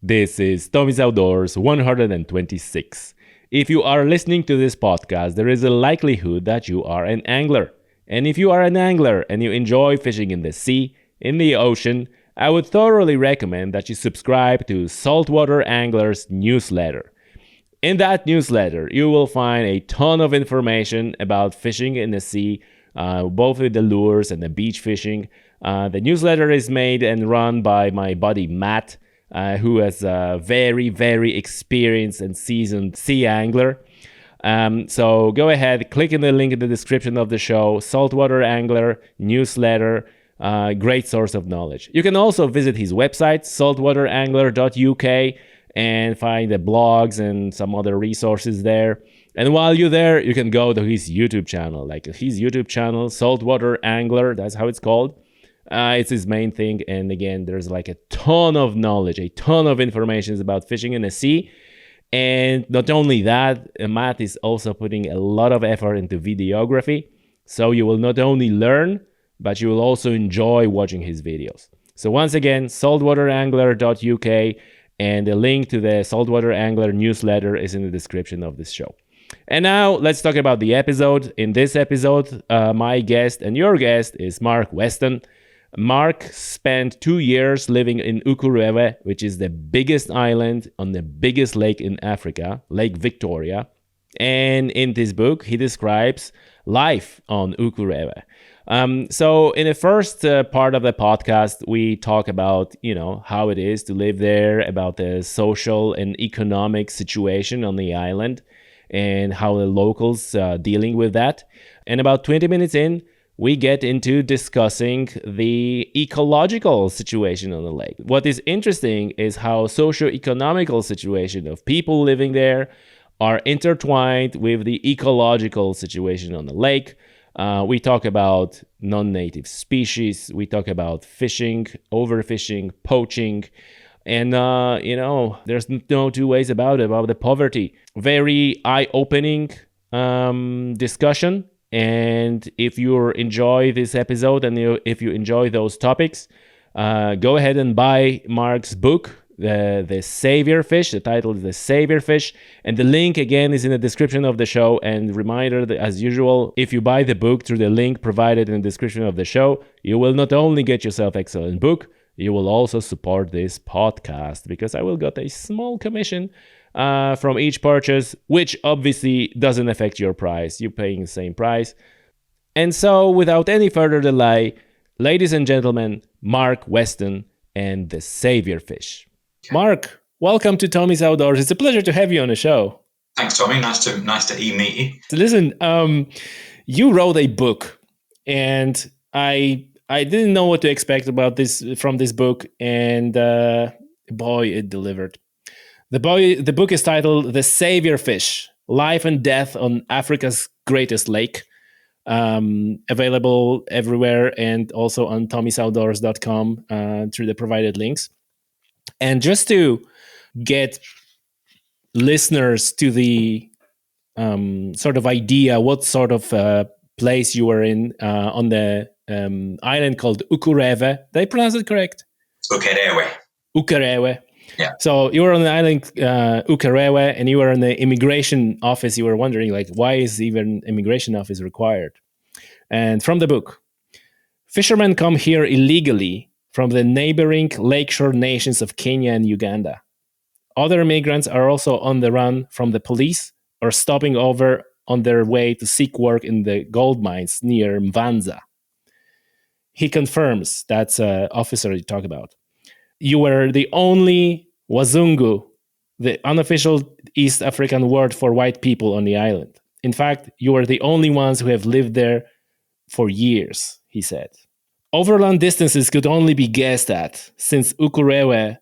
This is Tommy's Outdoors 126. If you are listening to this podcast, there is a likelihood that you are an angler. And if you are an angler and you enjoy fishing in the sea, in the ocean, I would thoroughly recommend that you subscribe to Saltwater Angler's newsletter. In that newsletter, you will find a ton of information about fishing in the sea, both with the lures and the beach fishing. The newsletter is made and run by my buddy Matt, who is a very, very experienced and seasoned sea angler. So go ahead, click in the link in the description of the show, Saltwater Angler newsletter, great source of knowledge. You can also visit his website, saltwaterangler.uk, and find the blogs and some other resources there. And while you're there, you can go to his YouTube channel, Saltwater Angler, that's how it's called. It's his main thing, and again, there's like a ton of knowledge, a ton of information about fishing in the sea. And not only that, Matt is also putting a lot of effort into videography, so you will not only learn, but you will also enjoy watching his videos. So once again, saltwaterangler.uk, and the link to the Saltwater Angler newsletter is in the description of this show. And now let's talk about the episode. In this episode, my guest and your guest is Mark Weston. Mark spent 2 years living in Ukerewe, which is the biggest island on the biggest lake in Africa, Lake Victoria. And in this book, he describes life on Ukerewe. So in the first part of the podcast, we talk about, how it is to live there, about the social and economic situation on the island, and how the locals dealing with that. And about 20 minutes in, we get into discussing the ecological situation on the lake. What is interesting is how socio-economical situation of people living there are intertwined with the ecological situation on the lake. We talk about non-native species. We talk about fishing, overfishing, poaching. And, there's no two ways about the poverty. Very eye-opening discussion. And if you enjoy this episode and if you enjoy those topics, go ahead and buy Mark's book, the Saviour Fish. The title is The Saviour Fish. And the link, again, is in the description of the show. And reminder that, as usual, if you buy the book through the link provided in the description of the show, you will not only get yourself an excellent book, you will also support this podcast, because I will get a small commission from each purchase, which obviously doesn't affect your price. You're paying the same price. And so, without any further delay, ladies and gentlemen, Mark Weston and the Saviour Fish. Mark, welcome to Tommy's Outdoors. It's a pleasure to have you on the show. Thanks, Tommy. Nice to meet you. So listen, you wrote a book, and I didn't know what to expect from this book, and boy, it delivered. The book is titled The Saviour Fish, Life and Death on Africa's Greatest Lake. Available everywhere and also on tommysoutdoors.com through the provided links. And just to get listeners to the sort of idea what sort of place you were in on the island called Ukerewe. Did I pronounce it correct? Ukerewe. Yeah. So you were on the island Ukerewe, and you were in the immigration office. You were wondering, why is even immigration office required? And from the book, fishermen come here illegally from the neighboring lakeshore nations of Kenya and Uganda. Other migrants are also on the run from the police or stopping over on their way to seek work in the gold mines near Mwanza. He confirms, that's an officer you talk about. You were the only Wazungu, the unofficial East African word for white people on the island. In fact, you were the only ones who have lived there for years, he said. Overland distances could only be guessed at, since Ukerewe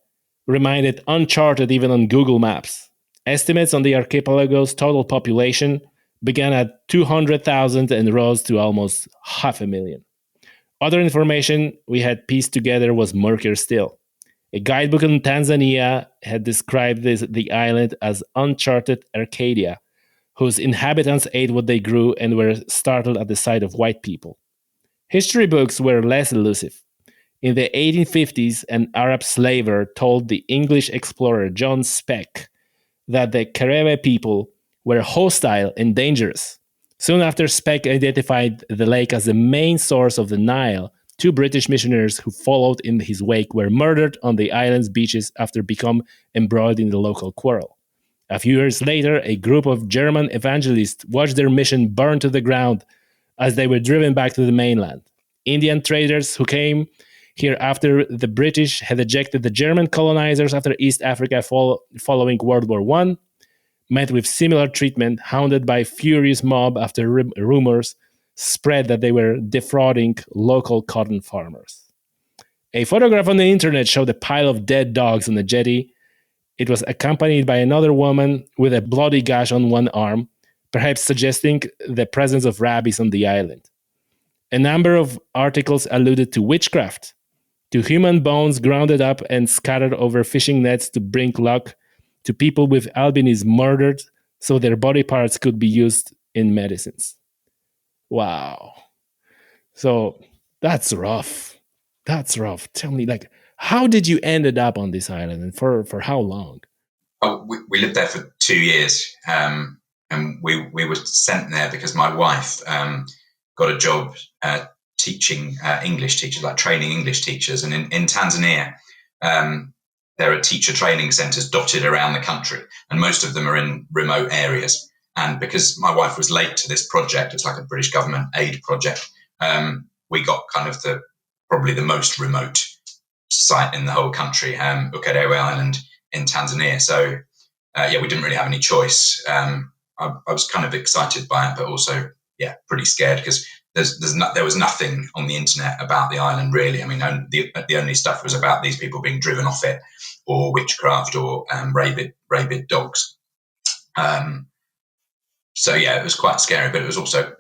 remained uncharted even on Google Maps. Estimates on the archipelago's total population began at 200,000 and rose to almost 500,000. Other information we had pieced together was murkier still. A guidebook in Tanzania had described the island as uncharted Arcadia, whose inhabitants ate what they grew and were startled at the sight of white people. History books were less elusive. In the 1850s, an Arab slaver told the English explorer John Speke that the Ukerewe people were hostile and dangerous. Soon after, Speke identified the lake as the main source of the Nile. Two British missionaries who followed in his wake were murdered on the island's beaches after becoming embroiled in the local quarrel. A few years later, a group of German evangelists watched their mission burn to the ground as they were driven back to the mainland. Indian traders who came here after the British had ejected the German colonizers after East Africa following World War I met with similar treatment, hounded by a furious mob after rumors spread that they were defrauding local cotton farmers. A photograph on the internet showed a pile of dead dogs on the jetty. It was accompanied by another woman with a bloody gash on one arm, perhaps suggesting the presence of rabies on the island. A number of articles alluded to witchcraft, to human bones grounded up and scattered over fishing nets to bring luck, to people with albinism murdered so their body parts could be used in medicines. Wow. So that's rough. That's rough. Tell me, how did you ended up on this island, and for how long? Oh, we lived there for 2 years, and we were sent there because my wife got a job teaching English teachers, like training English teachers. And in Tanzania, there are teacher training centres dotted around the country, and most of them are in remote areas. And because my wife was late to this project, it's like a British government aid project, we got kind of probably the most remote site in the whole country, Ukerewe Island in Tanzania. So, we didn't really have any choice. I was kind of excited by it, but also, pretty scared because there was nothing on the internet about the island, really. I mean, the only stuff was about these people being driven off it, or witchcraft, or rabid dogs. So, it was quite scary, but it was also,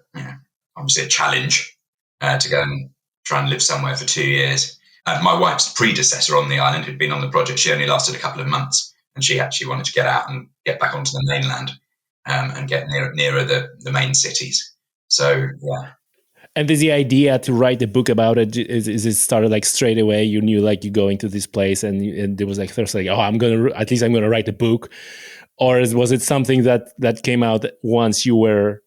obviously a challenge to go and try and live somewhere for 2 years. My wife's predecessor on the island, who'd been on the project, she only lasted a couple of months, and she actually wanted to get out and get back onto the mainland and get nearer the main cities. So, yeah. And is the idea to write a book about it, is it started like straight away? You knew like you going to this place and there was like first like, oh, I'm going to write a book, or was it something that came out once you were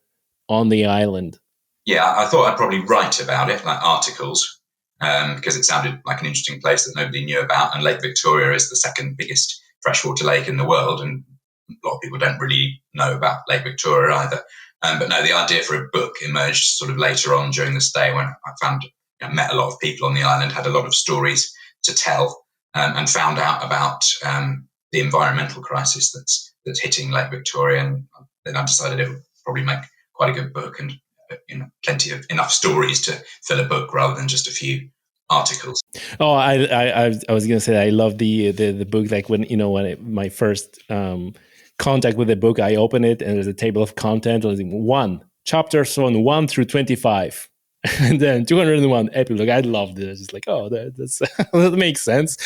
on the island? Yeah, I thought I'd probably write about it, like articles, because it sounded like an interesting place that nobody knew about. And Lake Victoria is the second biggest freshwater lake in the world, and a lot of people don't really know about Lake Victoria either. But no, the idea for a book emerged sort of later on during the stay, when I met a lot of people on the island, had a lot of stories to tell, and found out about the environmental crisis that's hitting Lake Victoria. And then I decided it would probably make quite a good book, and enough stories to fill a book rather than just a few articles. Oh, I was gonna say I love the book. Like when my first contact with the book, I open it and there's a table of content. One chapters from 1 through 25, and then 201 epilogue. I loved it. It's just like, oh, that's that makes sense.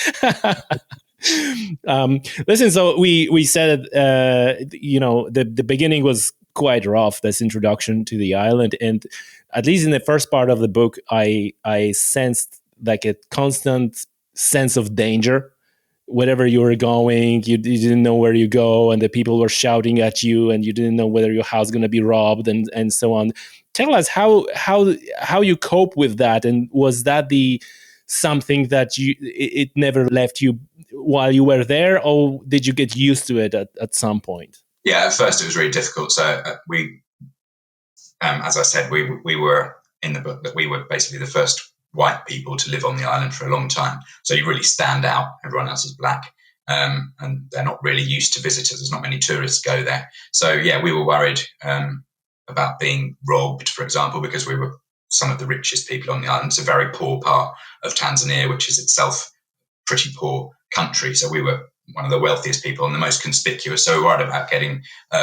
Listen, so we said the beginning was quite rough, this introduction to the island, and at least in the first part of the book I sensed like a constant sense of danger. Wherever you were going, you didn't know where you go, and the people were shouting at you, and you didn't know whether your house is going to be robbed, and so on. Tell us how you cope with that, and was that something that it never left you while you were there, or did you get used to it at some point? Yeah, at first it was really difficult. So we, as I said, we were in the book that we were basically the first white people to live on the island for a long time. So you really stand out. Everyone else is black, and they're not really used to visitors. There's not many tourists go there. So we were worried about being robbed, for example, because we were some of the richest people on the island. It's a very poor part of Tanzania, which is itself a pretty poor country. So we were one of the wealthiest people and the most conspicuous. So we worried about getting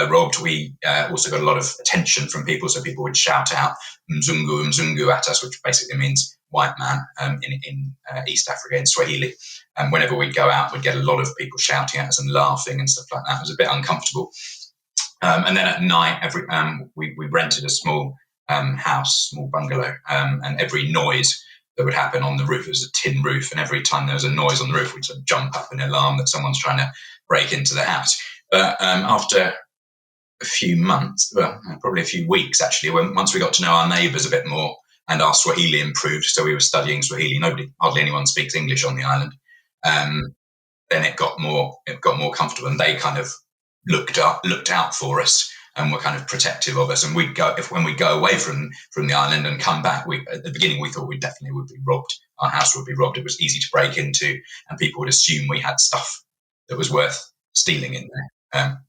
robbed. We also got a lot of attention from people. So people would shout out Mzungu, Mzungu at us, which basically means white man in East Africa, in Swahili. And whenever we'd go out, we'd get a lot of people shouting at us and laughing and stuff like that. It was a bit uncomfortable. And then at night, we rented a small house, small bungalow, and every noise that would happen on the roof. It was a tin roof, and every time there was a noise on the roof, we'd sort of jump up and alarm that someone's trying to break into the house. But after a few months, well, probably a few weeks actually, once we got to know our neighbours a bit more and our Swahili improved, so we were studying Swahili. Hardly anyone speaks English on the island. Then it got more comfortable, and they kind of looked out for us and were kind of protective of us. And when we go away from the island and come back, at the beginning we thought we definitely would be robbed. Our house would be robbed. It was easy to break into, and people would assume we had stuff that was worth stealing in there.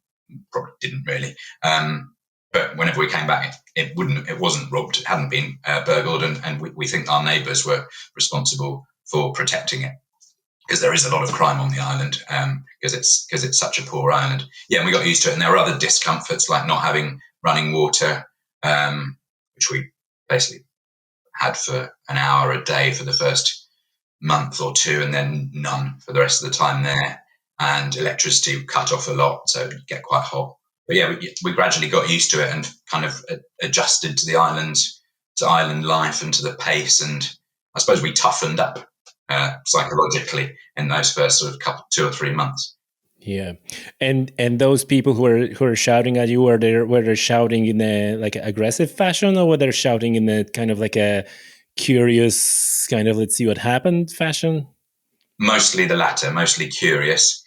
Probably didn't really. But whenever we came back, it wasn't robbed. It hadn't been burgled, and we think our neighbours were responsible for protecting it, because there is a lot of crime on the island, because it's such a poor island. Yeah, and we got used to it. And there were other discomforts, like not having running water, which we basically had for an hour a day for the first month or two, and then none for the rest of the time there. And electricity cut off a lot, so it'd get quite hot. But yeah, we gradually got used to it and kind of adjusted to the island life and to the pace. And I suppose we toughened up psychologically in those first sort of 2 or 3 months. Yeah, and those people who are shouting at you, were they shouting in a like aggressive fashion, or were they shouting in a kind of like a curious kind of let's see what happened fashion? Mostly the latter, mostly curious.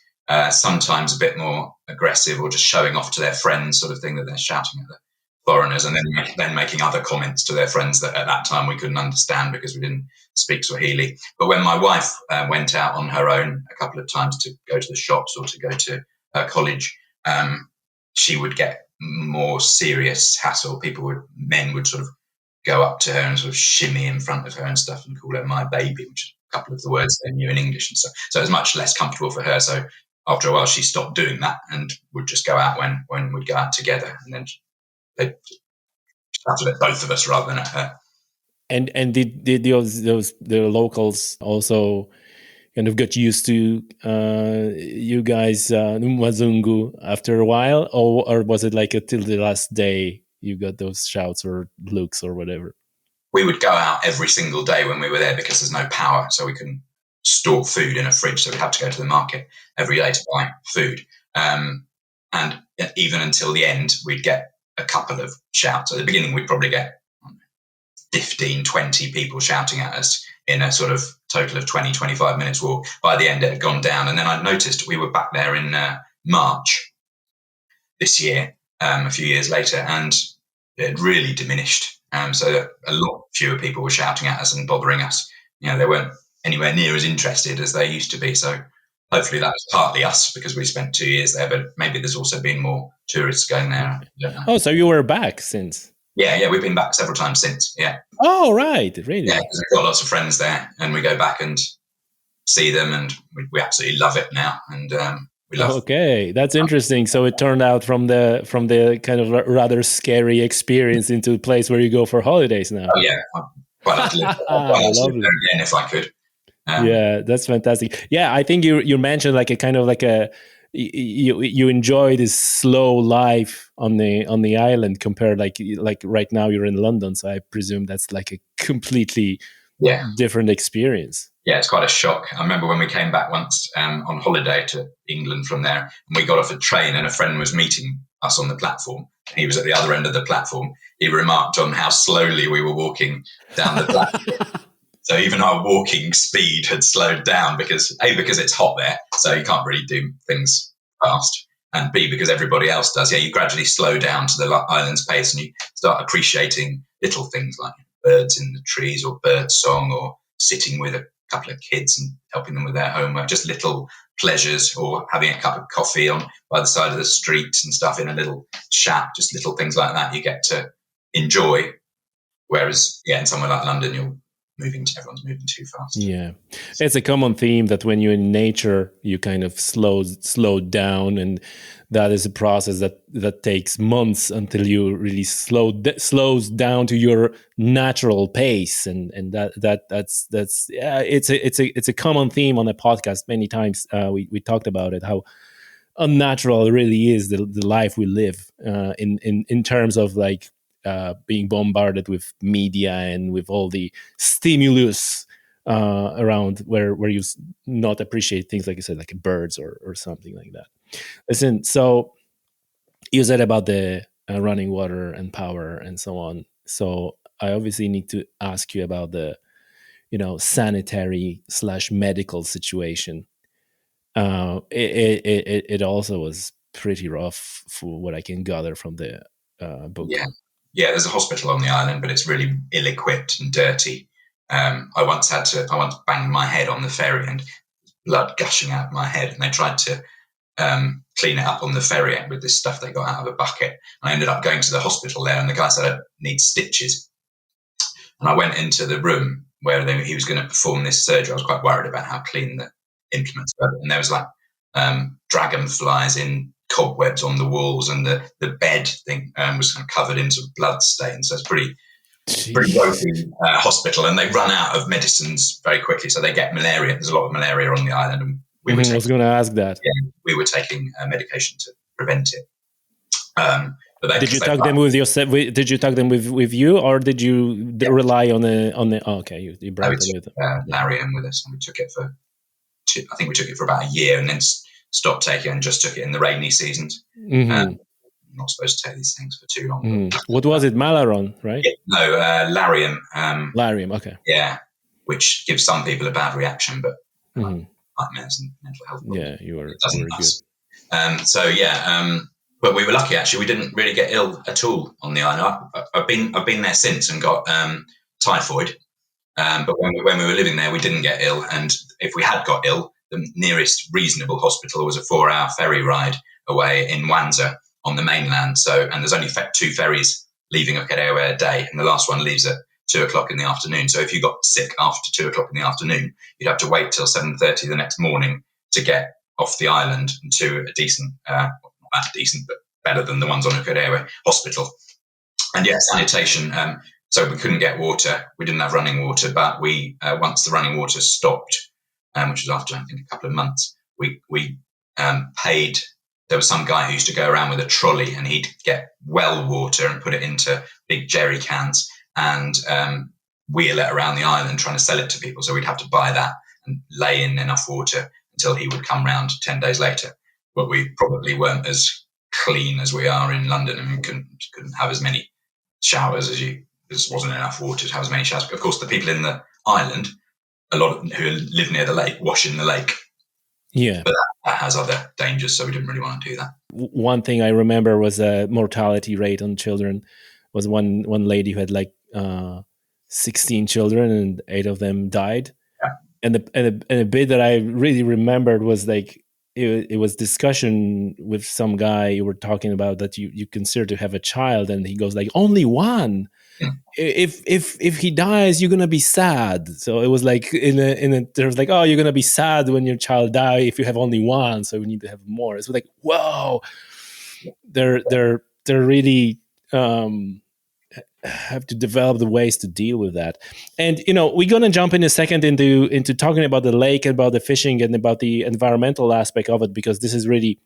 Sometimes a bit more aggressive, or just showing off to their friends, sort of thing, that they're shouting at the foreigners, and then making other comments to their friends that at that time we couldn't understand because we didn't speak Swahili. But when my wife went out on her own a couple of times to go to the shops or to go to college, she would get more serious hassle. Men would sort of go up to her and sort of shimmy in front of her and stuff and call her my baby, which is a couple of the words they knew in English and stuff. So it was much less comfortable for her. So after a while, she stopped doing that and would just go out when we'd go out together, and then they'd shouted at both of us rather than at her. And did the locals also kind of got used to you guys Mwazungu after a while, or was it like till the last day you got those shouts or looks or whatever? We would go out every single day when we were there because there's no power, so we couldn't store food in a fridge, so we'd have to go to the market every day to buy food. And even until the end, we'd get a couple of shouts. At the beginning, we'd probably get 15, 20 people shouting at us in a sort of total of 20, 25 minutes walk. By the end, it had gone down. And then I noticed we were back there in March this year, a few years later, and it had really diminished. So a lot fewer people were shouting at us and bothering us. They weren't anywhere near as interested as they used to be. So hopefully that was partly us because we spent 2 years there, but maybe there's also been more tourists going there. Oh, so you were back since? Yeah, we've been back several times since, yeah. Oh, right, really? Yeah, because we've got lots of friends there, and we go back and see them, and we absolutely love it now, and we love. Okay, that's interesting. So it turned out from the kind of rather scary experience into a place where you go for holidays now. Oh yeah, I'd quite like to live there again if I could. Yeah, that's fantastic. Yeah, I think you mentioned like a kind of like you enjoy this slow life on the island compared like right now you're in London, so I presume that's like a completely different experience. Yeah, it's quite a shock. I remember when we came back once on holiday to England from there, and we got off a train and a friend was meeting us on the platform. He was at the other end of the platform. He remarked on how slowly we were walking down the platform. So even our walking speed had slowed down because it's hot there, so you can't really do things fast, and B, because everybody else does. Yeah, you gradually slow down to the island's pace and you start appreciating little things like birds in the trees or bird song or sitting with a couple of kids and helping them with their homework, just little pleasures, or having a cup of coffee by the side of the street and stuff in a little shack, just little things like that you get to enjoy. Whereas, in somewhere like London, everyone's moving too fast. Yeah, it's a common theme that when you're in nature, you kind of slow down, and that is a process that takes months until you really slows down to your natural pace, and that's it's a common theme on the podcast. Many times we talked about it, how unnatural it really is the life we live in terms of like being bombarded with media and with all the stimulus around where you not appreciate things like you said, like birds or something like that. Listen, so you said about the running water and power and so on. So I obviously need to ask you about the sanitary / medical situation. It also was pretty rough for what I can gather from the book. Yeah. There's a hospital on the island, but it's really ill-equipped and dirty. I once banged my head on the ferry and blood gushing out of my head, and they tried to clean it up on the ferry with this stuff they got out of a bucket. I ended up going to the hospital there, and the guy said I need stitches. And I went into the room where he was going to perform this surgery. I was quite worried about how clean the implements were, and there was like dragonflies in cobwebs on the walls, and the bed thing was kind of covered in sort of blood stains. So it's pretty ropey hospital, and they run out of medicines very quickly, so they get malaria. There's a lot of malaria on the island, and I was going to ask that. Yeah, we were taking medication to prevent it. Did you talk them with yourself? Did you talk them with you, or did you rely on the? Oh, okay, you brought them with Larry in with us, and we took it for. I think we took it for about a year, and then stopped taking it and just took it in the rainy seasons. I'm not supposed to take these things for too long. What was it? Malaron, right? Yeah, no, Lariam. Lariam, okay. Yeah, which gives some people a bad reaction, but nightmares and mental health problems. Yeah, you were good. But we were lucky, actually. We didn't really get ill at all on the island. I've been there since and got typhoid. But when we were living there, we didn't get ill. And if we had got ill, the nearest reasonable hospital was a 4-hour ferry ride away in Mwanza on the mainland. And there's only 2 ferries leaving Ukerewe a day, and the last one leaves at 2:00 in the afternoon. So if you got sick after 2:00 in the afternoon, you'd have to wait till 7:30 the next morning to get off the island to a decent, not that decent, but better than the ones on Ukerewe hospital. And sanitation. So we couldn't get water. We didn't have running water, but we once the running water stopped, which was after I think a couple of months, we paid. There was some guy who used to go around with a trolley, and he'd get well water and put it into big jerry cans and wheel it around the island trying to sell it to people. So we'd have to buy that and lay in enough water until he would come round 10 days later. But we probably weren't as clean as we are in London, and we couldn't have as many showers as you. There wasn't enough water to have as many showers. Of course, the people in the island, a lot of who live near the lake, wash in the lake. Yeah. But that has other dangers, so we didn't really want to do that. One thing I remember was a mortality rate on children. Was one lady who had like 16 children and 8 of them died. Yeah. And the bit that I really remembered was like it was discussion with some guy. You were talking about that you consider to have a child, and he goes like, only one. If he dies, you're gonna be sad. So it was like there's like, oh, you're gonna be sad when your child dies if you have only one. So we need to have more. It's like, whoa, they're really have to develop the ways to deal with that. And we're gonna jump in a second into talking about the lake, about the fishing, and about the environmental aspect of it, because this is really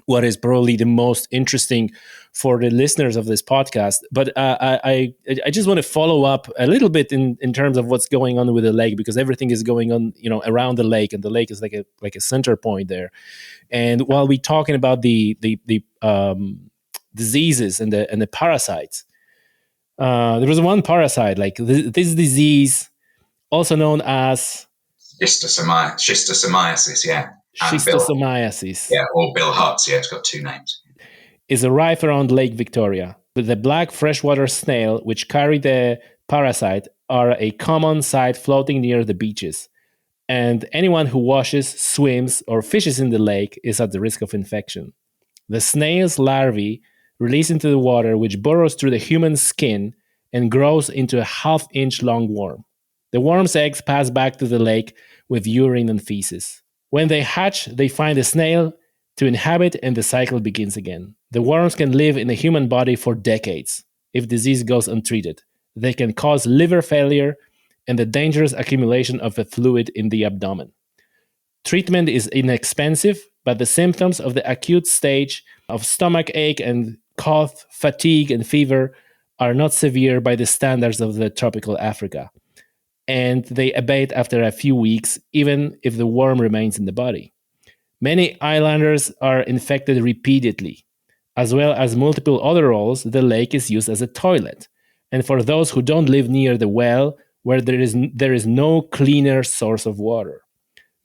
what is probably the most interesting for the listeners of this podcast. But I just want to follow up a little bit in terms of what's going on with the lake, because everything is going on around the lake, and the lake is like a center point there. And while we're talking about the diseases and the parasites, there was one parasite, like this disease, also known as schistosomiasis, Schistosomiasis. Or Bill Hart's, it's got 2 names. Is arrived around Lake Victoria. But the black freshwater snail, which carry the parasite, are a common sight floating near the beaches. And anyone who washes, swims, or fishes in the lake is at the risk of infection. The snail's larvae release into the water, which burrows through the human skin and grows into a half-inch long worm. The worm's eggs pass back to the lake with urine and feces. When they hatch, they find a snail to inhabit, and the cycle begins again. The worms can live in the human body for decades if disease goes untreated. They can cause liver failure and the dangerous accumulation of a fluid in the abdomen. Treatment is inexpensive, but the symptoms of the acute stage of stomach ache and cough, fatigue, and fever are not severe by the standards of the tropical Africa. and they abate after a few weeks, even if the worm remains in the body. Many islanders are infected repeatedly. As well as multiple other roles, the lake is used as a toilet. And for those who don't live near the well, where there is no cleaner source of water.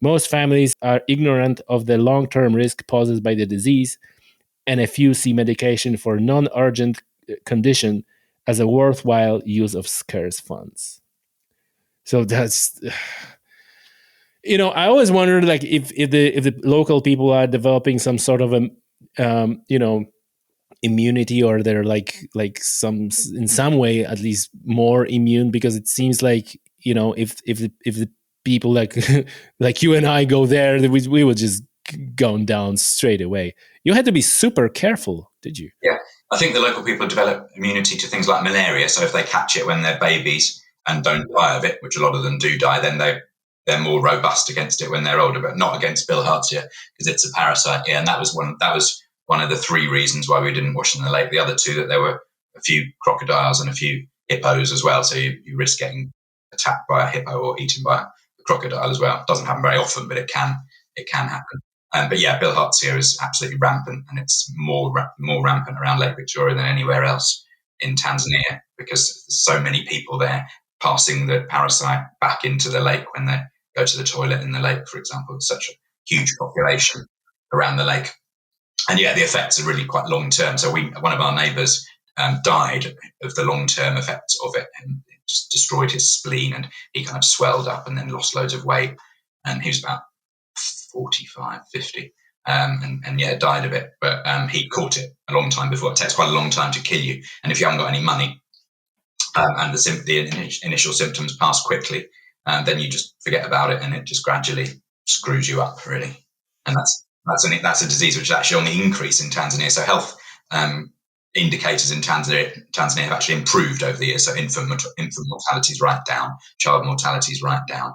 Most families are ignorant of the long-term risk posed by the disease, and a few see medication for non-urgent condition as a worthwhile use of scarce funds. So that's, I always wondered, like, if the local people are developing some sort of a immunity, or they're like some, in some way at least, more immune, because it seems like, if the people like like you and I go there, we would just go down straight away. You had to be super careful, did you? Yeah, I think the local people develop immunity to things like malaria. So if they catch it when they're babies and don't die of it, which a lot of them do die, then they're more robust against it when they're older, but not against bilharzia, because it's a parasite. Yeah, and that was one of the three reasons why we didn't wash in the lake. The other two, that there were a few crocodiles and a few hippos as well, so you risk getting attacked by a hippo or eaten by a crocodile as well. It doesn't happen very often, but it can happen. But yeah, bilharzia is absolutely rampant, and it's more rampant around Lake Victoria than anywhere else in Tanzania, because there's so many people there passing the parasite back into the lake when they go to the toilet in the lake, for example. It's such a huge population around the lake. And yeah, the effects are really quite long term. So one of our neighbours died of the long term effects of it, and it just destroyed his spleen, and he kind of swelled up and then lost loads of weight. And he was about 45, 50, and yeah, died of it. But he caught it a long time before. It takes quite a long time to kill you, and if you haven't got any money, and the initial symptoms pass quickly, then you just forget about it, and it just gradually screws you up, really. And that's a disease which is actually on the increase in Tanzania. So health indicators in Tanzania have actually improved over the years. So infant mortality is right down, child mortality is right down.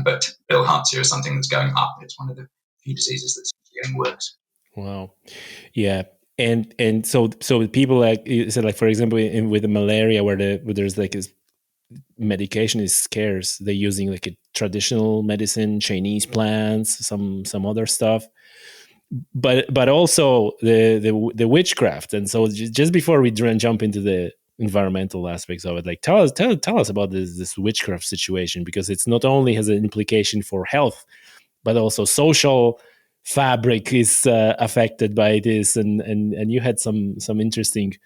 But bilharzia is something that's going up. It's one of the few diseases that's getting worse. Wow. Yeah. And so people, like you said, like, for example, with the malaria, where there's like medication is scarce, they're using like a traditional medicine, Chinese plants, some other stuff, but also the witchcraft. And so just before we jump into the environmental aspects of it, like tell us about this witchcraft situation, because it's not only has an implication for health, but also social fabric is affected by this, and you had some interesting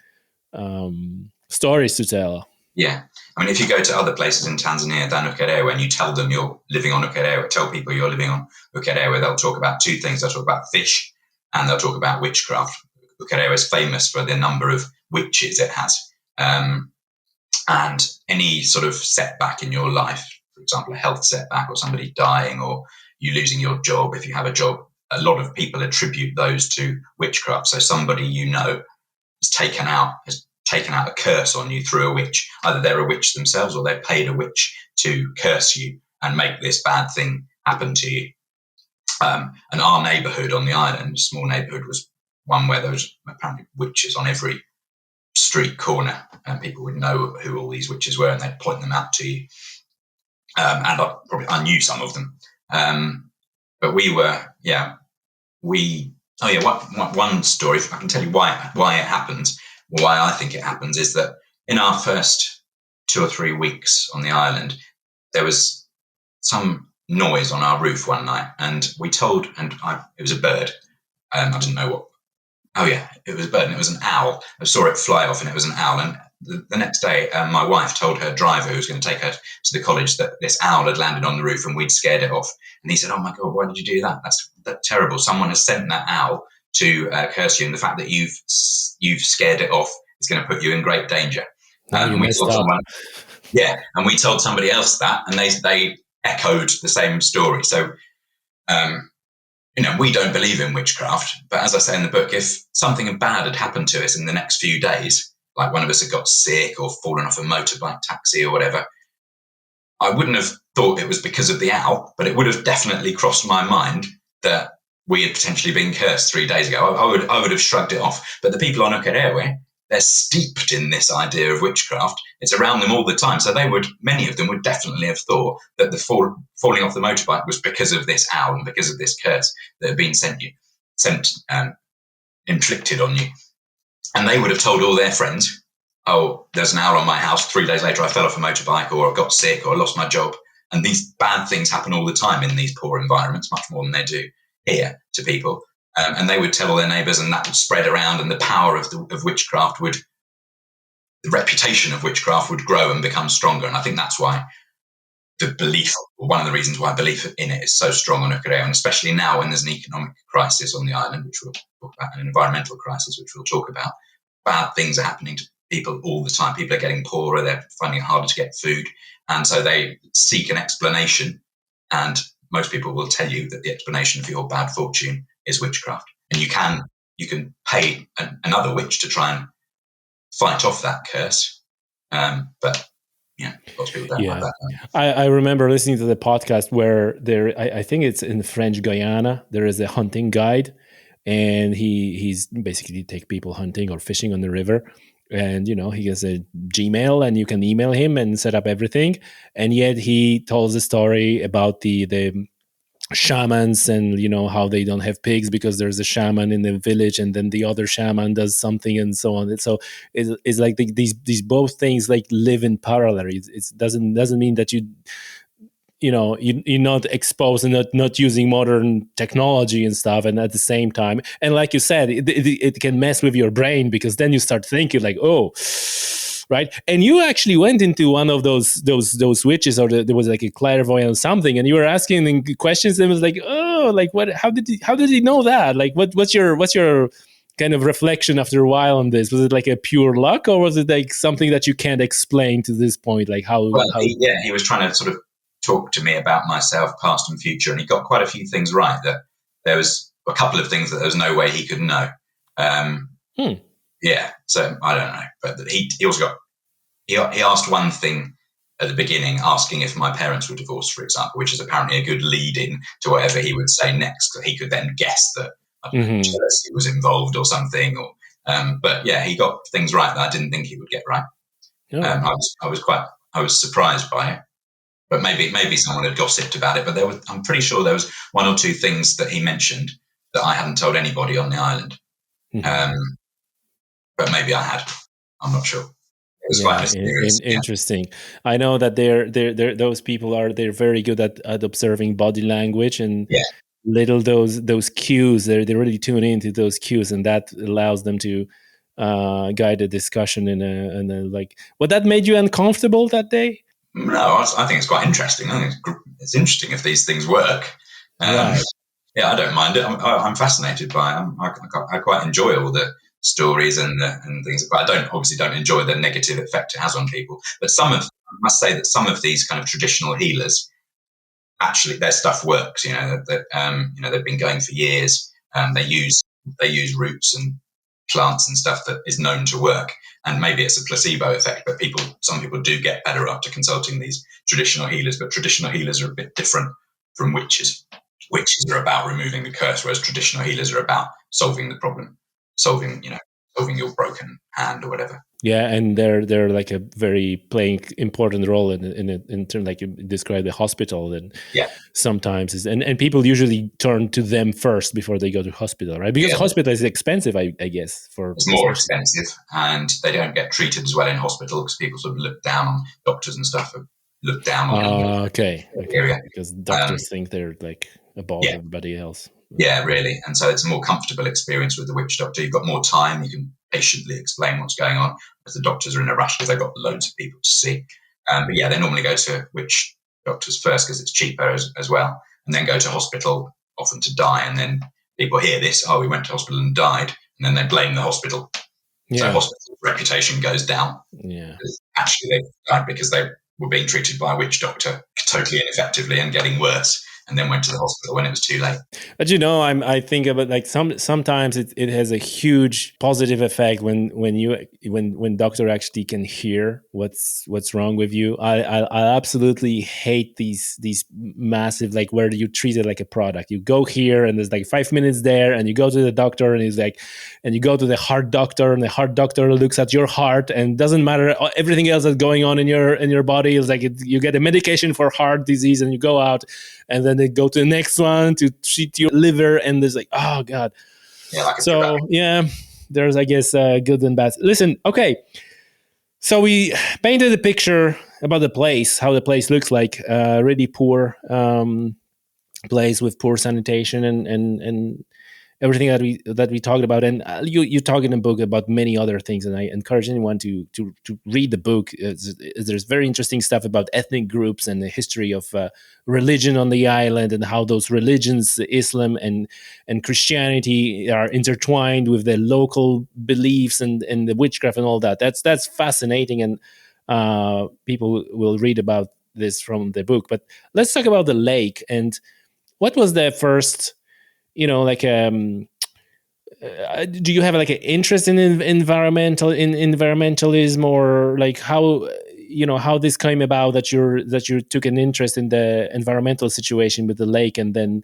stories to tell. Yeah, I mean, if you go to other places in Tanzania than Ukerewe, and you tell them you're living on Ukerewe, tell people you're living on Ukerewe, they'll talk about two things. They'll talk about fish, and they'll talk about witchcraft. Ukerewe is famous for the number of witches it has, and any sort of setback in your life, for example, a health setback, or somebody dying, or you losing your job, if you have a job, a lot of people attribute those to witchcraft. So somebody has taken out a curse on you through a witch. Either they're a witch themselves, or they paid a witch to curse you and make this bad thing happen to you. And our neighbourhood on the island, small neighbourhood, was one where there was apparently witches on every street corner, and people would know who all these witches were, and they'd point them out to you. And I knew some of them. But one story, I can tell you why it happens, why I think it happens, is that in our first 2 or 3 weeks on the island, there was some noise on our roof one night, and it was a bird. I didn't know what. Oh yeah, it was a bird, and it was an owl. I saw it fly off, and it was an owl. And the next day, my wife told her driver, who was going to take her to the college, that this owl had landed on the roof and we'd scared it off. And he said, "Oh my God, why did you do that? That's terrible. Someone has sent that owl to curse you, and the fact that you've scared it off is going to put you in great danger." And we told somebody else that, and they echoed the same story. So, we don't believe in witchcraft, but as I say in the book, if something bad had happened to us in the next few days, like one of us had got sick or fallen off a motorbike taxi or whatever, I wouldn't have thought it was because of the owl, but it would have definitely crossed my mind that we had potentially been cursed 3 days ago. I would have shrugged it off. But the people on Ukerewe, they're steeped in this idea of witchcraft. It's around them all the time. So many of them would definitely have thought that the falling off the motorbike was because of this owl and because of this curse that had been inflicted on you. And they would have told all their friends, oh, there's an owl on my house. 3 days later, I fell off a motorbike, or I got sick, or I lost my job. And these bad things happen all the time in these poor environments, much more than they do here to people. And they would tell all their neighbours, and that would spread around, and the power of witchcraft the reputation of witchcraft would grow and become stronger. And I think that's why the belief, or one of the reasons why belief in it is so strong on Ukerewe, and especially now when there's an economic crisis on the island, which we'll talk about, an environmental crisis, which we'll talk about. Bad things are happening to people all the time. People are getting poorer, they're finding it harder to get food, and so they seek an explanation. And most people will tell you that the explanation for your bad fortune is witchcraft. And you can pay another witch to try and fight off that curse, but lots of people don't like that. I remember listening to the podcast where I think it's in French Guyana, there is a hunting guide, and he's basically take people hunting or fishing on the river, and he has a Gmail, and you can email him and set up everything. And yet he tells a story about the shamans, and how they don't have pigs because there's a shaman in the village, and then the other shaman does something, and so on. And so it's like these both things like live in parallel. It doesn't mean that you're not exposed and not using modern technology and stuff, and at the same time, and like you said, it can mess with your brain, because then you start thinking like, oh, right. And you actually went into one of those witches, or there was like a clairvoyant or something, and you were asking questions, and it was like, oh, like what? How did he know that? Like what's your kind of reflection after a while on this? Was it like a pure luck, or was it like something that you can't explain to this point? Like how? He was trying to sort of talk to me about myself, past and future, and he got quite a few things right. That there was a couple of things that there was no way he could know. Yeah, so I don't know, but he also he asked one thing at the beginning, asking if my parents were divorced, for example, which is apparently a good lead-in to whatever he would say next. He could then guess that jealousy was involved or something. But yeah, he got things right that I didn't think he would get right. I was surprised by it. But maybe someone had gossiped about it. But I'm pretty sure there was one or two things that he mentioned that I hadn't told anybody on the island. But maybe I had. I'm not sure. It was quite mysterious. Interesting. I know that those people they're very good at observing body language and little those cues. They really tune into those cues, and that allows them to guide the discussion in a like. What that made you uncomfortable that day? No, I think it's quite interesting. I think it's interesting if these things work. Right. Yeah, I don't mind it. I'm fascinated by them. I quite enjoy all the stories and things, but I obviously don't enjoy the negative effect it has on people. But I must say that some of these kind of traditional healers, actually, their stuff works. They've been going for years. They use roots and plants and stuff that is known to work. And maybe it's a placebo effect, but some people do get better after consulting these traditional healers. But traditional healers are a bit different from witches. Witches are about removing the curse, whereas traditional healers are about solving the problem, solving your broken hand or whatever. Yeah, and they're like a very playing important role in terms, like you described, the hospital, and sometimes and people usually turn to them first before they go to hospital, right? Because hospital is expensive, I guess. It's more expensive, and they don't get treated as well in hospital because people sort of look down on doctors and stuff. Look down on area because doctors think they're like above everybody else. Yeah, really. And so it's a more comfortable experience with the witch doctor. You've got more time. You can patiently explain what's going on, because the doctors are in a rush because they've got loads of people to see. But they normally go to witch doctors first because it's cheaper as well, and then go to hospital, often to die. And then people hear this, we went to hospital and died, and then they blame the hospital. So hospital reputation goes down. Yeah. Actually, they died because they were being treated by a witch doctor totally ineffectively and getting worse. and then went to the hospital when it was too late. But I think about like sometimes it has a huge positive effect when doctor actually can hear what's wrong with you. I absolutely hate these massive, like, where you treat it like a product. You go here and there's like 5 minutes there, and you go to the doctor and he's like, and you go to the heart doctor and the heart doctor looks at your heart, and doesn't matter everything else that's going on in your body. It's like you get a medication for heart disease and you go out, and then they go to the next one to treat your liver, and there's like, oh god. Yeah, like so yeah, there's, I guess, good and bad. Listen, okay, so we painted a picture about the place, how the place looks like, really poor place with poor sanitation and everything that we talked about. And you talk in the book about many other things, and I encourage anyone to read the book. There's very interesting stuff about ethnic groups and the history of religion on the island, and how those religions, Islam and Christianity, are intertwined with the local beliefs and the witchcraft and all that. That's fascinating, and people will read about this from the book. But let's talk about the lake. And what was the first, like, do you have like an interest in environmentalism, or like how this came about that you took an interest in the environmental situation with the lake, and then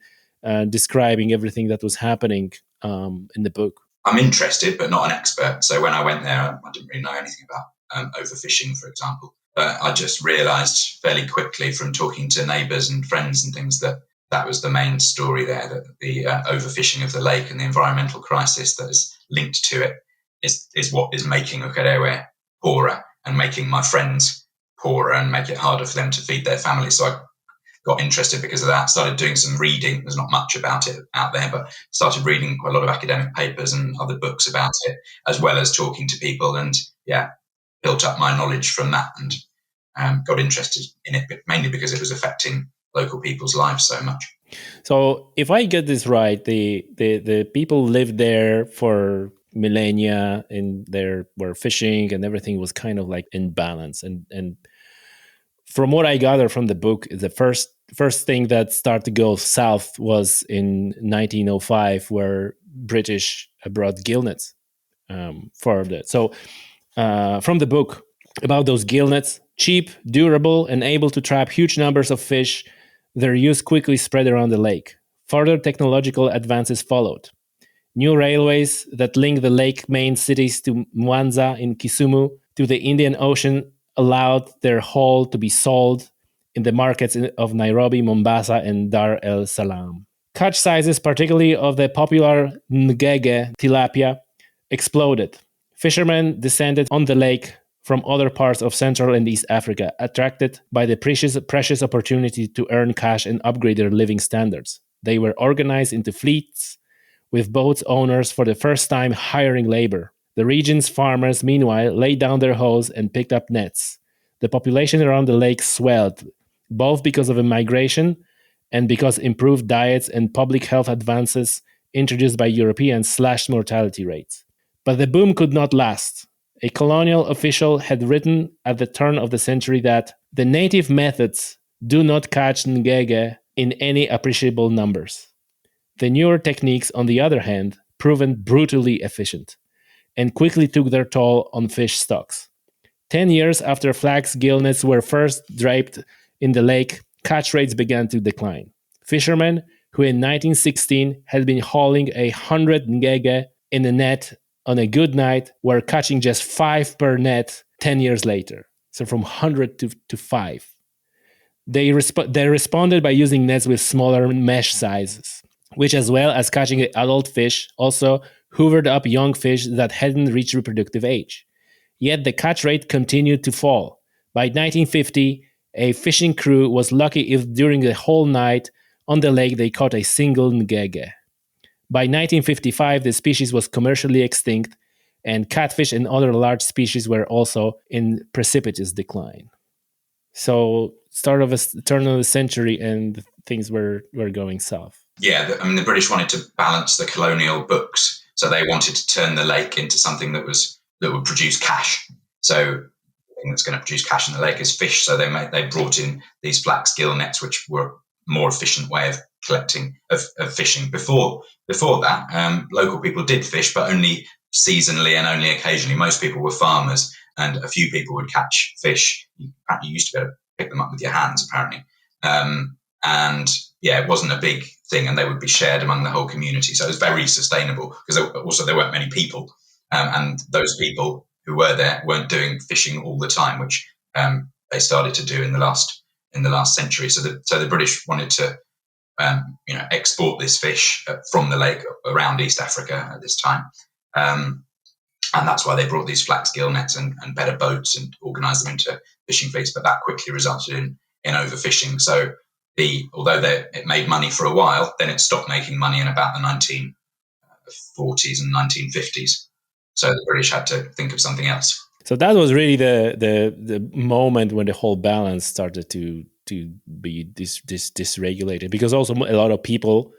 describing everything that was happening in the book? I'm interested, but not an expert. So when I went there, I didn't really know anything about overfishing, for example. But I just realised fairly quickly from talking to neighbours and friends and things that was the main story there, that the overfishing of the lake and the environmental crisis that is linked to it is what is making Ukerewe poorer and making my friends poorer and make it harder for them to feed their families. So I got interested because of that, started doing some reading. There's not much about it out there, but started reading quite a lot of academic papers and other books about it, as well as talking to people, and built up my knowledge from that, and got interested in it, but mainly because it was affecting local people's lives so much. So if I get this right, the people lived there for millennia, and there were fishing and everything was kind of like in balance. And from what I gather from the book, the first thing that started to go south was in 1905, where British brought gill nets for that. So from the book about those gill nets, cheap, durable, and able to trap huge numbers of fish, their use quickly spread around the lake. Further technological advances followed. New railways that link the lake main cities to Mwanza in Kisumu to the Indian Ocean allowed their haul to be sold in the markets of Nairobi, Mombasa, and Dar es Salaam. Catch sizes, particularly of the popular ngege tilapia, exploded. Fishermen descended on the lake from other parts of Central and East Africa, attracted by the precious opportunity to earn cash and upgrade their living standards. They were organized into fleets, with boat owners for the first time hiring labor. The region's farmers, meanwhile, laid down their hoes and picked up nets. The population around the lake swelled, both because of immigration and because improved diets and public health advances introduced by Europeans slashed mortality rates. But the boom could not last. A colonial official had written at the turn of the century that the native methods do not catch ngege in any appreciable numbers. The newer techniques, on the other hand, proven brutally efficient and quickly took their toll on fish stocks. 10 years after flax gill nets were first draped in the lake, catch rates began to decline. Fishermen who in 1916 had been hauling 100 ngege in a net on a good night were catching just 5 per net 10 years later. So from 100 to 5. They responded by using nets with smaller mesh sizes, which, as well as catching adult fish, also hoovered up young fish that hadn't reached reproductive age. Yet the catch rate continued to fall. By 1950, a fishing crew was lucky if during the whole night on the lake they caught a single ngege. By 1955, the species was commercially extinct, and catfish and other large species were also in precipitous decline. So, turn of the century, and things were going south. Yeah, the British wanted to balance the colonial books, so they wanted to turn the lake into something that would produce cash. So the thing that's going to produce cash in the lake is fish. So they brought in these flax gill nets, which were more efficient way of fishing. Before that, local people did fish, but only seasonally and only occasionally. Most people were farmers, and a few people would catch fish. You used to be able to pick them up with your hands, apparently. And yeah, it wasn't a big thing, and they would be shared among the whole community. So it was very sustainable, because also there weren't many people, and those people who were there weren't doing fishing all the time, which they started to do in the last century. So the British wanted to export this fish from the lake around East Africa at this time. And that's why they brought these flax gill nets and better boats and organised them into fishing fleets. But that quickly resulted in overfishing. So although it made money for a while, then it stopped making money in about the 1940s and 1950s. So the British had to think of something else. So that was really the moment when the whole balance started to be dysregulated, because also a lot of people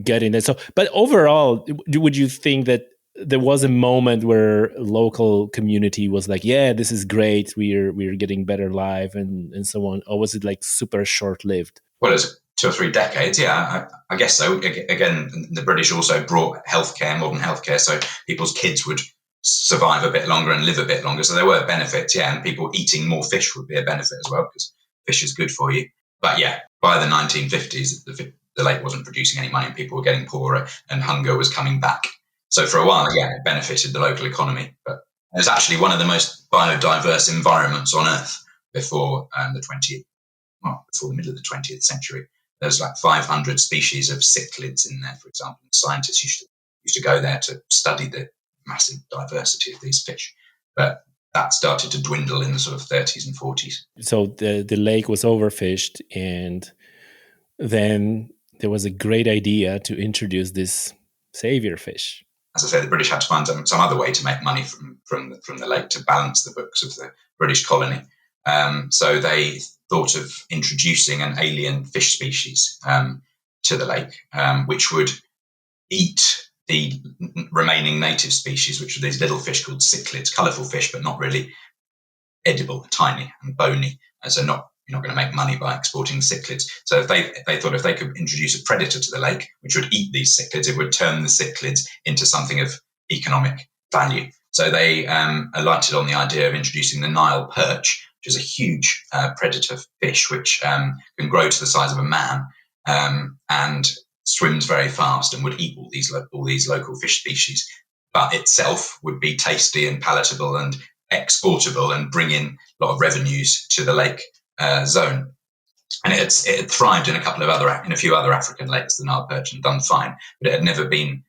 get in it. So, but overall, would you think that there was a moment where local community was like, yeah, this is great, we're getting better life and so on, or was it like super short-lived? Well, it was 2 or 3 decades, yeah, I guess so. Again, the British also brought modern healthcare, so people's kids would survive a bit longer and live a bit longer. So there were benefits, yeah, and people eating more fish would be a benefit as well, because fish is good for you. But yeah, by the 1950s, the lake wasn't producing any money, and people were getting poorer, and hunger was coming back. So for a while, yeah, it benefited the local economy. But it was actually one of the most biodiverse environments on Earth before before the middle of the 20th century. There's like 500 species of cichlids in there, for example. Scientists used to go there to study the massive diversity of these fish. But that started to dwindle in the sort of 30s and 40s. So the lake was overfished, and then there was a great idea to introduce this Saviour fish. As I say, the British had to find some other way to make money from the lake to balance the books of the British colony. So they thought of introducing an alien fish species to the lake, which would eat the remaining native species, which are these little fish called cichlids, colourful fish, but not really edible, tiny and bony. And so you're not going to make money by exporting cichlids. So they thought if they could introduce a predator to the lake, which would eat these cichlids, it would turn the cichlids into something of economic value. So they alighted on the idea of introducing the Nile perch, which is a huge predator fish, which can grow to the size of a man and swims very fast and would eat all these local fish species, but itself would be tasty and palatable and exportable and bring in a lot of revenues to the lake zone. And it had thrived in a few other African lakes, the Nile perch, and done fine, but it had never been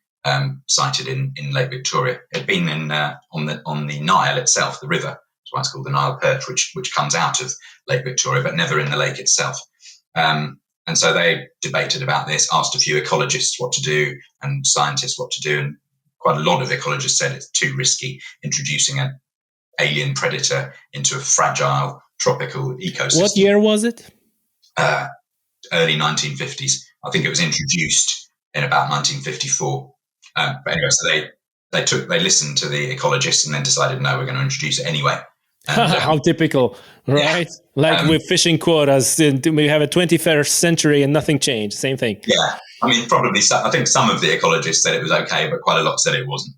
sighted in Lake Victoria. It had been on the Nile itself, the river. That's why it's called the Nile perch, which comes out of Lake Victoria, but never in the lake itself. And so they debated about this, asked a few ecologists what to do and scientists what to do. And quite a lot of ecologists said it's too risky introducing an alien predator into a fragile tropical ecosystem. What year was it? Early 1950s. I think it was introduced in about 1954. But anyway, so they listened to the ecologists and then decided, no, we're going to introduce it anyway. And, how typical, right? Yeah. Like with fishing quotas, we have a 21st century and nothing changed. Same thing. Yeah. I mean, probably I think some of the ecologists said it was okay, but quite a lot said it wasn't.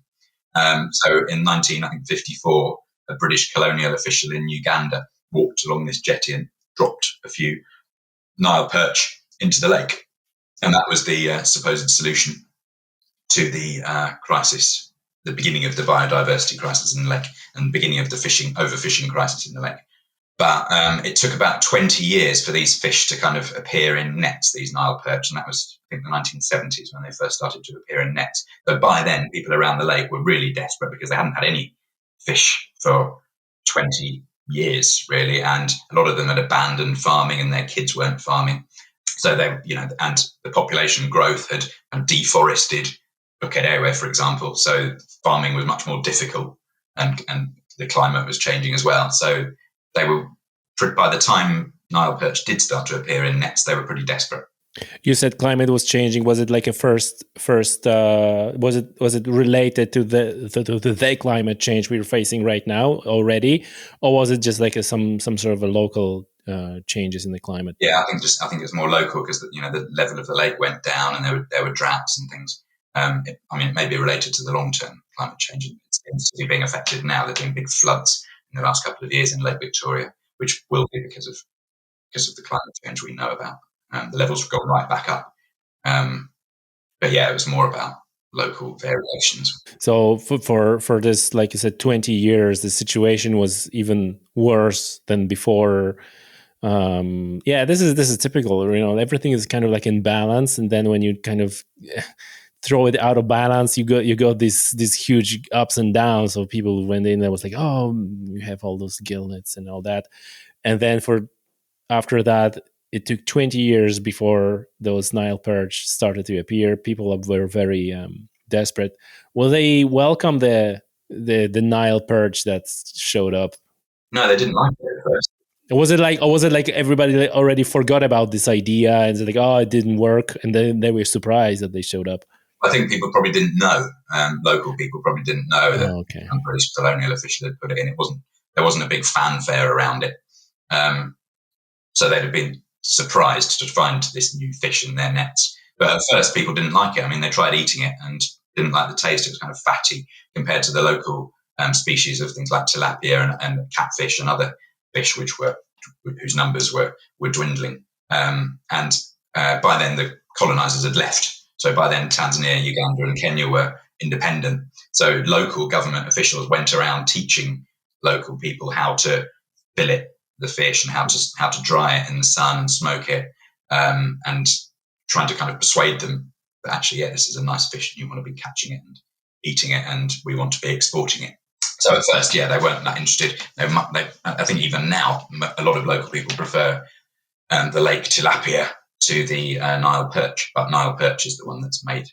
So in 1954, a British colonial official in Uganda walked along this jetty and dropped a few Nile perch into the lake. And that was the supposed solution to the crisis, the beginning of the biodiversity crisis in the lake and beginning of the overfishing crisis in the lake. But it took about 20 years for these fish to kind of appear in nets, these Nile perch, and that was, I think, the 1970s when they first started to appear in nets. But by then, people around the lake were really desperate because they hadn't had any fish for 20 years, really, and a lot of them had abandoned farming and their kids weren't farming. So they, and the population growth had deforested Ukerewe, for example. So farming was much more difficult, and the climate was changing as well. So they were, by the time Nile perch did start to appear in nets, they were pretty desperate. You said climate was changing. Was it like a first? Was it related to the climate change we're facing right now already, or was it just like some sort of a local changes in the climate? Yeah, I think it's more local because the level of the lake went down and there were droughts and things. It may be related to the long-term climate change. It seems to be being affected now. There have been big floods in the last couple of years in Lake Victoria, which will be because of the climate change we know about. The levels have gone right back up. But yeah, it was more about local variations. So for this, like you said, 20 years, the situation was even worse than before. This is typical. Everything is kind of like in balance, and then when you kind of throw it out of balance, you got these huge ups and downs. So people went in and was like, oh, you have all those gillnets and all that, and then after that, it took 20 years before those Nile perch started to appear. People were very desperate. Will they welcome the Nile perch that showed up? No, they didn't like it at first. Was it like everybody already forgot about this idea and it's like, oh, it didn't work, and then they were surprised that they showed up? I think people probably didn't know. Local people probably didn't know that the British colonial official had put it in. There wasn't a big fanfare around it, so they'd have been surprised to find this new fish in their nets. But at first, people didn't like it. I mean, they tried eating it and didn't like the taste. It was kind of fatty compared to the local species of things like tilapia and catfish and other fish, whose numbers were dwindling. And by then, the colonizers had left. So by then, Tanzania, Uganda, and Kenya were independent. So local government officials went around teaching local people how to fillet the fish and how to dry it in the sun and smoke it, and trying to kind of persuade them that actually, yeah, this is a nice fish and you want to be catching it and eating it, and we want to be exporting it. So at first, yeah, they weren't that interested. I think even now, a lot of local people prefer the lake tilapia to the Nile perch, but Nile perch is the one that's made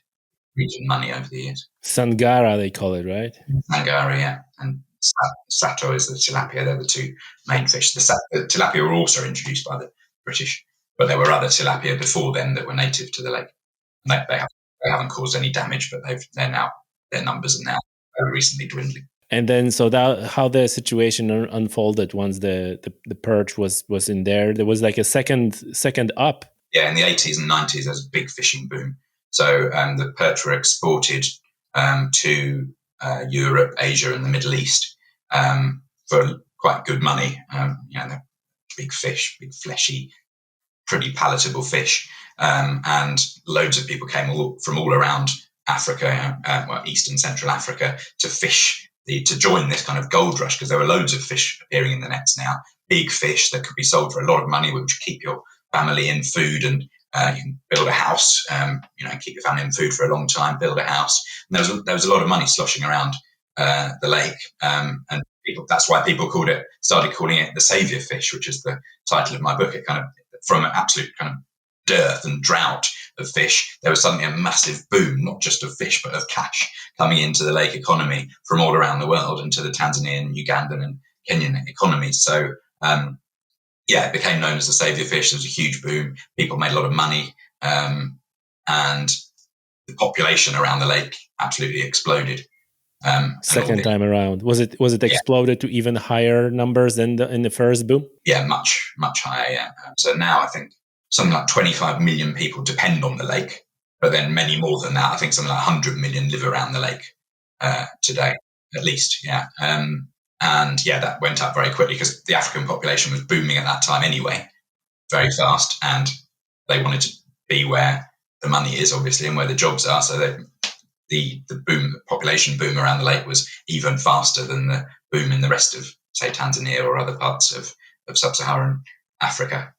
region money over the years. Sangara, they call it, right? Sangara, yeah, and sato is the tilapia. They're the two main fish. The tilapia were also introduced by the British, but there were other tilapia before then that were native to the lake. They haven't caused any damage, but their numbers are now very recently dwindling. And then, so how the situation unfolded once the perch was in there was like a second up. Yeah, in the 80s and 90s, there was a big fishing boom. So the perch were exported to Europe, Asia, and the Middle East for quite good money. They're big fish, big fleshy, pretty palatable fish, and loads of people came from all around Africa, East and Central Africa, to fish to join this kind of gold rush, because there were loads of fish appearing in the nets now, big fish that could be sold for a lot of money, which keep your family in food, and you can build a house, keep your family in food for a long time, build a house. And there was a lot of money sloshing around the lake, and that's why people started calling it the Saviour Fish, which is the title of my book. It kind of, from an absolute kind of dearth and drought of fish, there was suddenly a massive boom, not just of fish, but of cash coming into the lake economy from all around the world, into the Tanzanian, Ugandan, and Kenyan economies. So, it became known as the Saviour Fish. There was a huge boom. People made a lot of money, and the population around the lake absolutely exploded. Second time around, was it exploded to even higher numbers than in the first boom? Yeah, much higher. Yeah. So now I think something like 25 million people depend on the lake, but then many more than that. I think something like 100 million live around the lake today, at least. Yeah. That went up very quickly because the African population was booming at that time anyway, very fast, and they wanted to be where the money is, obviously, and where the jobs are. So the population boom around the lake was even faster than the boom in the rest of, say, Tanzania or other parts of sub-Saharan Africa.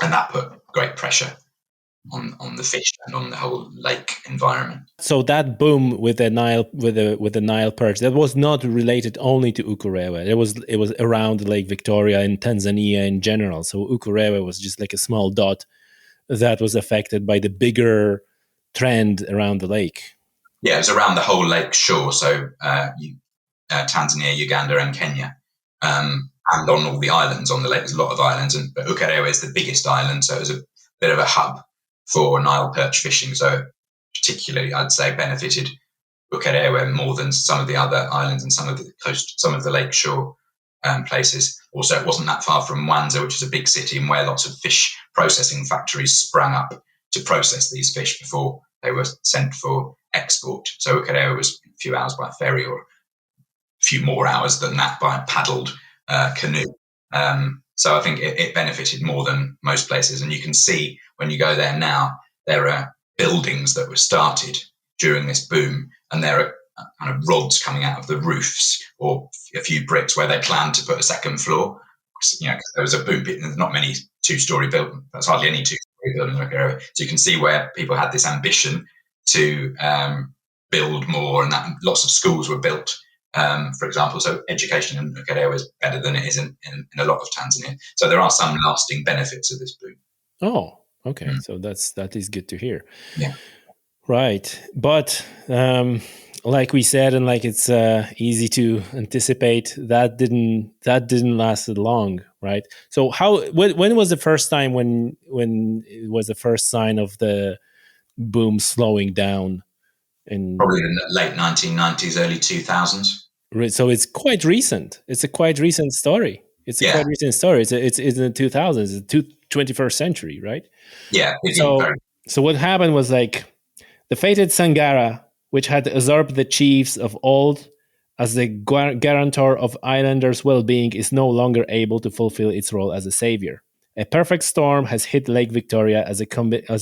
And that put great pressure on the fish and on the whole lake environment. So that boom with the Nile perch, that was not related only to Ukerewe. It was around Lake Victoria and Tanzania in general. So Ukerewe was just like a small dot that was affected by the bigger trend around the lake. Yeah, it was around the whole lake shore. So Tanzania, Uganda, and Kenya. And on all the islands on the lake, there's a lot of islands, but Ukerewe is the biggest island, so it was a bit of a hub for Nile perch fishing. So particularly, I'd say, benefited Ukerewe more than some of the other islands and some of the lake shore places. Also, it wasn't that far from Mwanza, which is a big city and where lots of fish processing factories sprang up to process these fish before they were sent for export. So Ukerewe was a few hours by ferry, or a few more hours than that by paddled canoe. So I think it benefited more than most places. And you can see when you go there now, there are buildings that were started during this boom, and there are kind of rods coming out of the roofs, or a few bricks where they planned to put a second floor. You know, there was a boom. There's not many two-story buildings. There's hardly any two-story buildings in Ukerewe. So you can see where people had this ambition to build more, and that lots of schools were built. For example, so education in Ukerewe is better than it is in a lot of Tanzania. So there are some lasting benefits of this boom. Oh, okay. So that is good to hear. Yeah. Right. But like we said, and like it's easy to anticipate, that didn't last long, right? So when was the first time when it was the first sign of the boom slowing down? Probably in the late 1990s, early 2000s. So it's quite recent. It's a quite recent story. It's in the 2000s, the 21st century, right? Yeah. So what happened was, like, the fated Sangara, which had usurped the chiefs of old as the guarantor of islanders' well-being, is no longer able to fulfill its role as a savior. A perfect storm has hit Lake Victoria as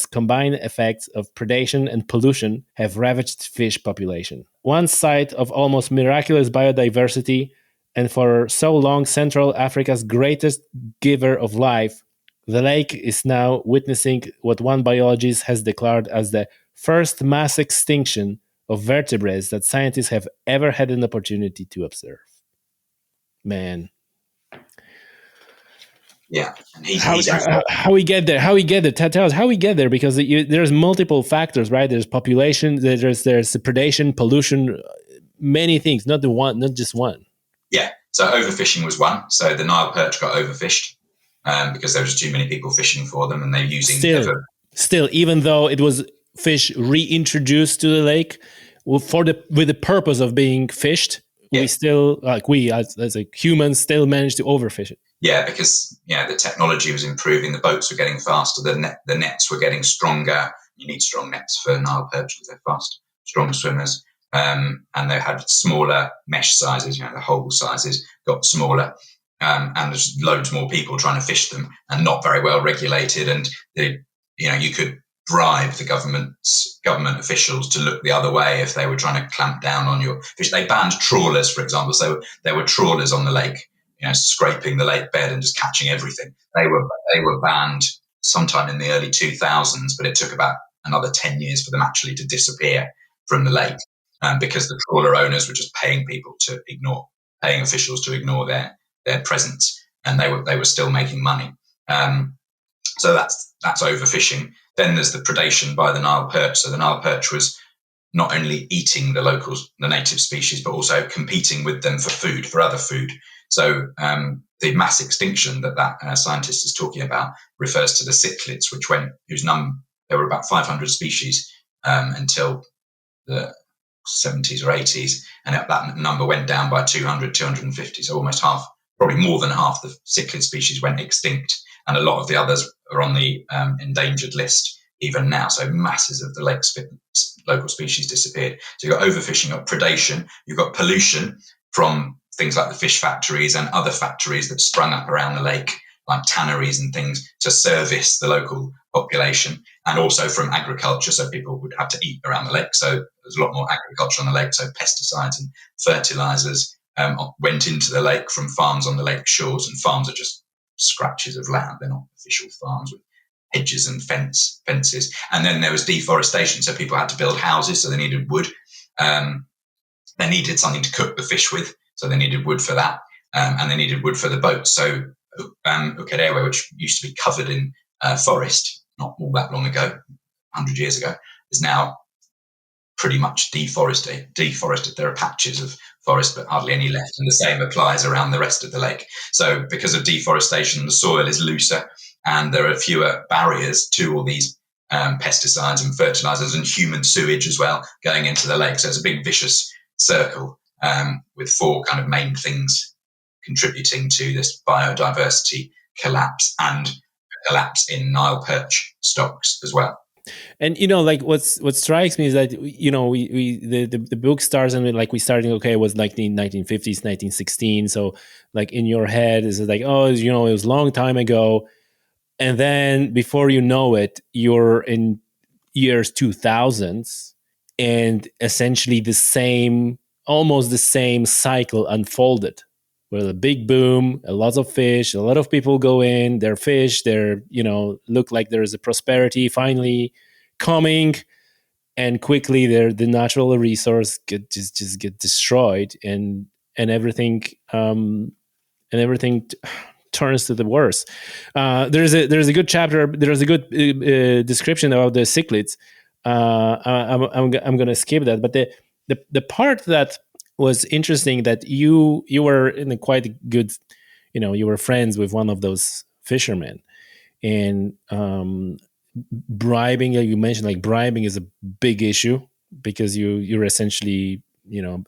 combined effects of predation and pollution have ravaged fish population. One site of almost miraculous biodiversity, and for so long Central Africa's greatest giver of life, the lake is now witnessing what one biologist has declared as the first mass extinction of vertebrates that scientists have ever had an opportunity to observe. Man. Yeah, and how we get there? Tell us how we get there, because there's multiple factors, right? There's population, there's predation, pollution, many things, not just one. Yeah, so overfishing was one. So the Nile perch got overfished because there was too many people fishing for them, and they're using still, even though it was fish reintroduced to the lake with the purpose of being fished. Yeah. We still, as humans, still manage to overfish it. Yeah, because the technology was improving, the boats were getting faster, the nets were getting stronger. You need strong nets for Nile perch because they're fast, strong swimmers, and they had smaller mesh sizes. The hole sizes got smaller, and there's loads more people trying to fish them, and not very well regulated. And you could bribe the government officials to look the other way if they were trying to clamp down on your fish. They banned trawlers, for example. So there were trawlers on the lake, scraping the lake bed and just catching everything. They were banned sometime in the early 2000s, but it took about another 10 years for them actually to disappear from the lake, because the trawler owners were just paying officials to ignore their presence, and they were still making money. So that's overfishing. Then there's the predation by the Nile perch. So the Nile perch was not only eating the native species, but also competing with them for food, for other food. So the mass extinction that scientist is talking about refers to the cichlids, there were about 500 species until the 70s or 80s, and that number went down by 200, 250. So almost half, probably more than half the cichlid species went extinct, and a lot of the others are on the endangered list even now. So masses of the local species disappeared. So you've got overfishing, you've got predation, you've got pollution from things like the fish factories and other factories that sprung up around the lake, like tanneries and things, to service the local population, and also from agriculture. So people would have to eat around the lake. So there's a lot more agriculture on the lake. So pesticides and fertilizers went into the lake from farms on the lake shores, and farms are just scratches of land. They're not official farms with hedges and fences. And then there was deforestation. So people had to build houses, so they needed wood. They needed something to cook the fish with, so they needed wood for that. And they needed wood for the boats. So Ukerewe, which used to be covered in forest not all that long ago, 100 years ago, is now pretty much deforested. There are patches of forest, but hardly any left. And the same applies around the rest of the lake. So because of deforestation, the soil is looser, and there are fewer barriers to all these pesticides and fertilizers and human sewage as well going into the lake. So it's a big vicious circle with four kind of main things contributing to this biodiversity collapse and collapse in Nile perch stocks as well. And like what strikes me is that the book starts and we starting it was like the 1950s, 1916. So like in your head is like, oh, it was a long time ago, and then before you know it, you're in years 2000s, and essentially almost the same cycle unfolded. With a big boom, a lot of fish, a lot of people go in, they're fish, look like there is a prosperity finally coming, and quickly the natural resource get destroyed, and everything turns to the worse. There's a good chapter. There's a good description about the cichlids. I'm gonna skip that, but the part that was interesting, that you were in a quite good, you were friends with one of those fishermen, and bribing, you mentioned like bribing is a big issue, because you're essentially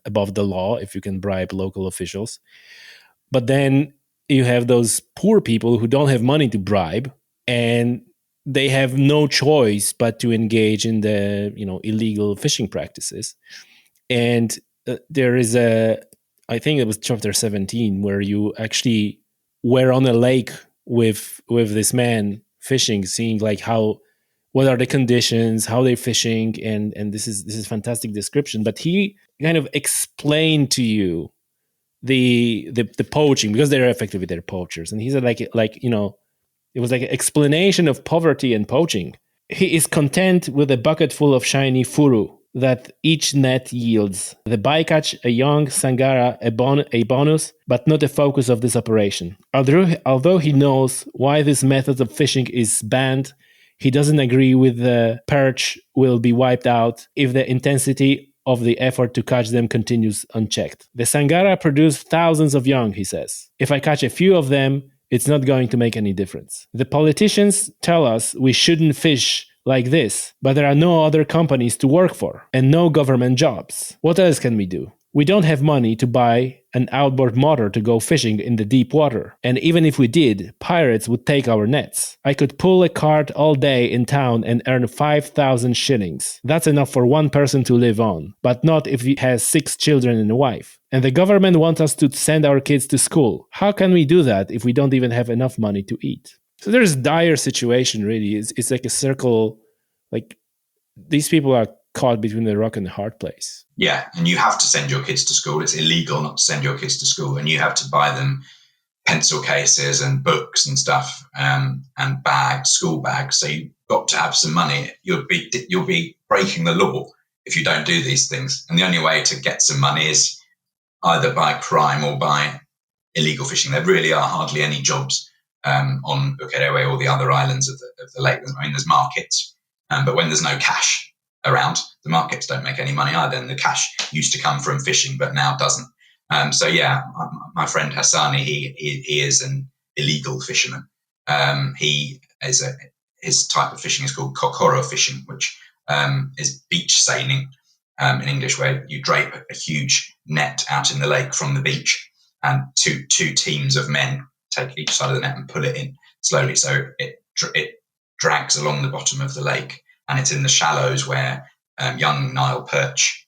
above the law if you can bribe local officials. But then you have those poor people who don't have money to bribe, and they have no choice but to engage in the illegal fishing practices. And there is I think it was chapter 17, where you actually were on a lake with this man fishing, seeing like what are the conditions, how they're fishing, and this is fantastic description. But he kind of explained to you the poaching, because they're effectively they're poachers, and he said like it was like an explanation of poverty and poaching. He is content with a bucket full of shiny furu that each net yields. The bycatch, a young sangara, a bonus, but not a focus of this operation. Although he knows why this method of fishing is banned, he doesn't agree with the perch will be wiped out if the intensity of the effort to catch them continues unchecked. The sangara produce thousands of young, he says. If I catch a few of them, it's not going to make any difference. The politicians tell us we shouldn't fish like this, but there are no other companies to work for and no government jobs. What else can we do? We don't have money to buy an outboard motor to go fishing in the deep water. And even if we did, pirates would take our nets. I could pull a cart all day in town and earn 5,000 shillings. That's enough for one person to live on, but not if he has 6 children and a wife. And the government wants us to send our kids to school. How can we do that if we don't even have enough money to eat? So there's a dire situation, really. It's like a circle. Like, these people are caught between the rock and the hard place. Yeah, and you have to send your kids to school. It's illegal not to send your kids to school, and you have to buy them pencil cases and books and stuff, and bags, school bags. So you've got to have some money. You'll be breaking the law if you don't do these things. And the only way to get some money is either by crime or by illegal fishing. There really are hardly any jobs on Ukerewe or the other islands of the lake. I mean, there's markets, but when there's no cash around, the markets don't make any money either. And the cash used to come from fishing, but now doesn't. So yeah, my friend Hassani, he is an illegal fisherman. His type of fishing is called kokoro fishing, which is beach seining in English, where you drape a huge net out in the lake from the beach, and two teams of men take each side of the net and pull it in slowly. So it drags along the bottom of the lake, and it's in the shallows where young Nile perch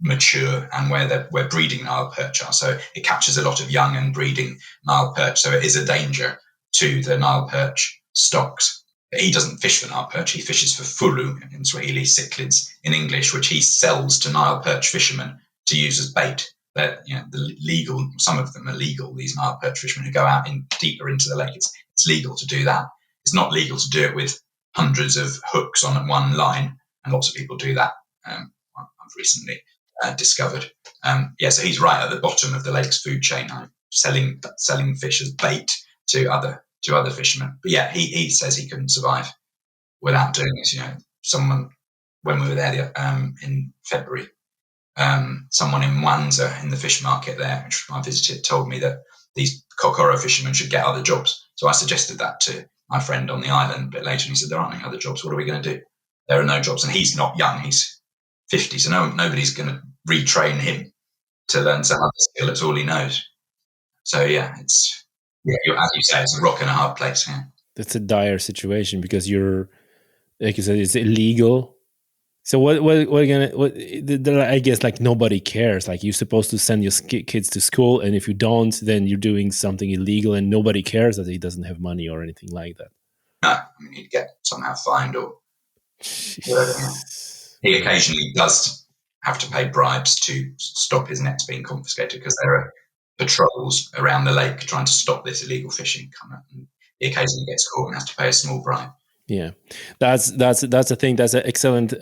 mature, and where breeding Nile perch are. So it captures a lot of young and breeding Nile perch. So it is a danger to the Nile perch stocks. But he doesn't fish for Nile perch. He fishes for furu, in Swahili, cichlids in English, which he sells to Nile perch fishermen to use as bait. That, the legal, some of them are legal. These Nile perch fishermen who go out deeper into the lake, it's legal to do that. It's not legal to do it with hundreds of hooks on one line, and lots of people do that. I've recently discovered. So he's right at the bottom of the lake's food chain, selling fish as bait to other fishermen. But yeah, he says he couldn't survive without doing this. Someone, when we were there in February, someone in Mwanza in the fish market there, which I visited, told me that these kokoro fishermen should get other jobs. So I suggested that to my friend on the island a bit later, and he said, there aren't any other jobs. What are we going to do? There are no jobs. And he's not young. He's 50. So nobody's going to retrain him to learn some other skill. It's all he knows. So yeah, as you say, it's a rock and a hard place. Yeah. That's a dire situation because you're, like you said, it's illegal. So I guess like nobody cares. Like you're supposed to send your kids to school, and if you don't, then you're doing something illegal, and nobody cares that he doesn't have money or anything like that. No, I mean he'd get somehow fined or whatever. He occasionally does have to pay bribes to stop his nets being confiscated because there are patrols around the lake trying to stop this illegal fishing coming up, and he occasionally gets caught and has to pay a small bribe. Yeah, that's a thing. That's an excellent,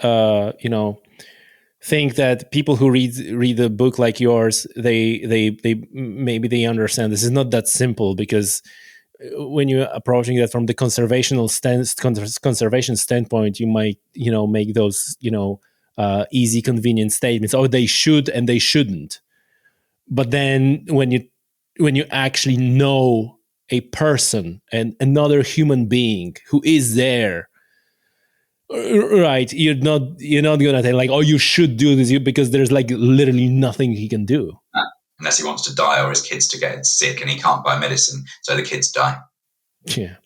thing that people who read a book like yours, they maybe they understand this is not that simple, because when you're approaching that from the conservation standpoint, you might make those easy, convenient statements. Oh, they should and they shouldn't. But then when you actually know a person and another human being who is there, right, you're not gonna say like, oh, you should do this, because there's like literally nothing he can do unless he wants to die or his kids to get sick, and he can't buy medicine, so the kids die. Yeah.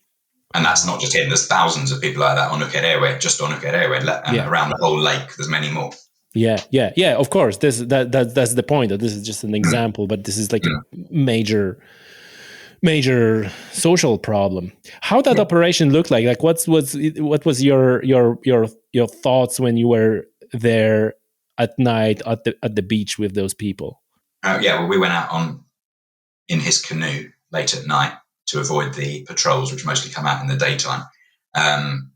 And that's not just him. There's thousands of people like that on Ukerewe, just on Ukerewe, and around the whole lake. There's many more. Yeah. Of course, that's the point. That this is just an example, but this is like a major social problem. How that operation looked like? Like, what was your thoughts when you were there at night at the beach with those people? Well, we went out in his canoe late at night to avoid the patrols, which mostly come out in the daytime. And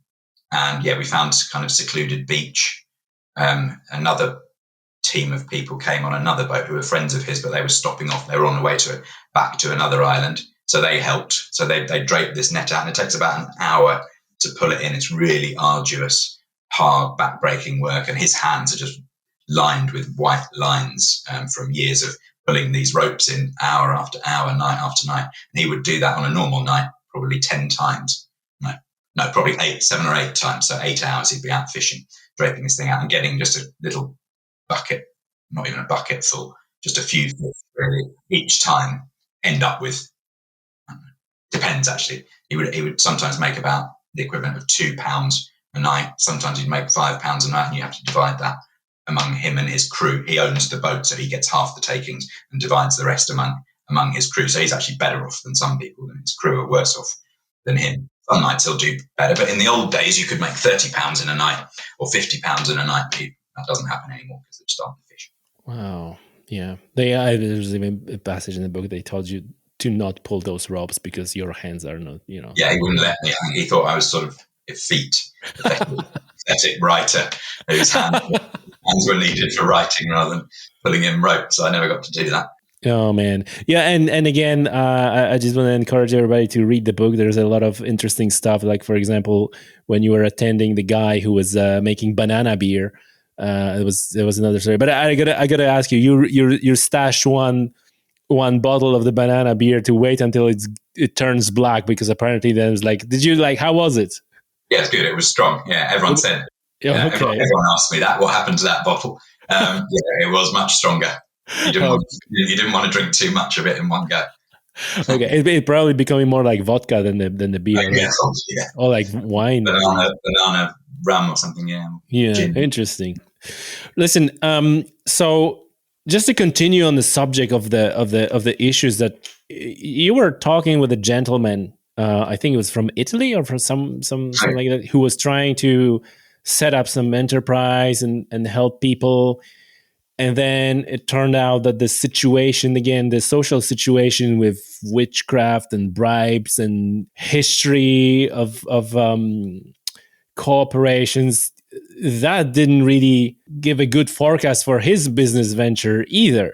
we found a kind of secluded beach. Another team of people came on another boat who were friends of his, but they were stopping off. They were on the way back to another island. So they helped. So they draped this net out, and it takes about an hour to pull it in. It's really arduous, hard, back-breaking work. And his hands are just lined with white lines from years of pulling these ropes in hour after hour, night after night. And he would do that on a normal night, probably 10 times. No, probably 7 or 8 times. So 8 hours he'd be out fishing, draping this thing out and getting just a little bucket, not even a bucket full, just a few fish really each time. End up with, depends actually. He would sometimes make about the equivalent of £2 a night. Sometimes he'd make £5 a night, and you have to divide that among him and his crew. He owns the boat, so he gets half the takings and divides the rest among his crew. So he's actually better off than some people, and his crew are worse off than him. Some nights he'll do better, but in the old days you could make £30 in a night or £50 in a night. That doesn't happen anymore because they've started to fish. Wow. Yeah. There's even a passage in the book they told you to not pull those ropes because your hands are not, Yeah, he wouldn't let me. He thought I was sort of effete, pathetic writer whose hands were needed for writing rather than pulling in ropes. So I never got to do that. Oh man, yeah, and again, I just want to encourage everybody to read the book. There's a lot of interesting stuff. Like, for example, when you were attending the guy who was making banana beer, there was another story. But I gotta ask you, you stashed one bottle of the banana beer to wait until it turns black, because apparently then it's like, how was it? Yeah, it's good. It was strong. Yeah, everyone said. Yeah, okay. Everyone asked me that. What happened to that bottle? It was much stronger. You didn't want to drink too much of it in one go. Okay, it probably becoming more like vodka than the beer, yeah. Or like wine, banana rum or something. Yeah, Gin. Interesting. Listen, so just to continue on the subject of the issues, that you were talking with a gentleman, I think it was from Italy or from something like that, who was trying to set up some enterprise and help people. And then it turned out that the situation, again, the social situation with witchcraft and bribes and history of cooperations, that didn't really give a good forecast for his business venture either.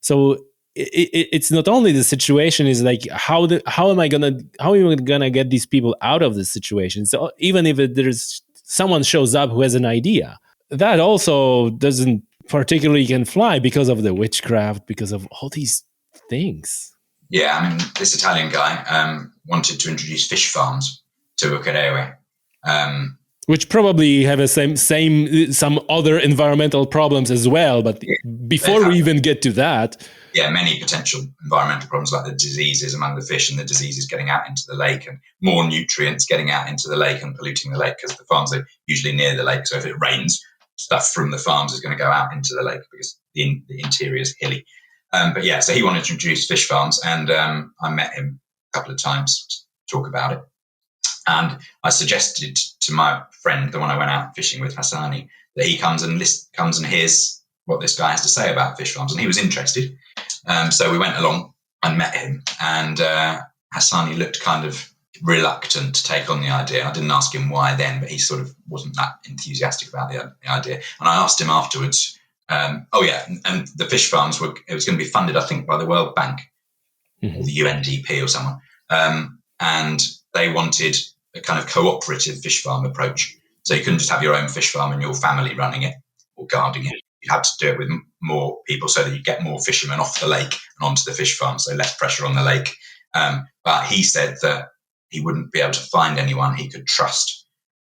So it's not only the situation is like, how am I gonna get these people out of this situation? So even if there's someone shows up who has an idea, that also doesn't particularly can fly because of the witchcraft, because of all these things. Yeah, I mean, this Italian guy wanted to introduce fish farms to Ukerewe. which probably have a same some other environmental problems as well. But before we even get to that, many potential environmental problems like the diseases among the fish and the diseases getting out into the lake, and more nutrients getting out into the lake and polluting the lake, because the farms are usually near the lake. So if it rains, stuff from the farms is going to go out into the lake because the interior is hilly. So he wanted to introduce fish farms, and I met him a couple of times to talk about it. And I suggested to my friend, the one I went out fishing with, Hassani, that he comes and hears what this guy has to say about fish farms. And he was interested. So we went along and met him. And Hassani looked kind of reluctant to take on the idea. I didn't ask him why then, but he sort of wasn't that enthusiastic about the idea. And I asked him afterwards, and the fish farms it was going to be funded, I think, by the World Bank or the UNDP or someone. And they wanted a kind of cooperative fish farm approach. So you couldn't just have your own fish farm and your family running it or guarding it. You had to do it with more people so that you get more fishermen off the lake and onto the fish farm, so less pressure on the lake. But he said that he wouldn't be able to find anyone he could trust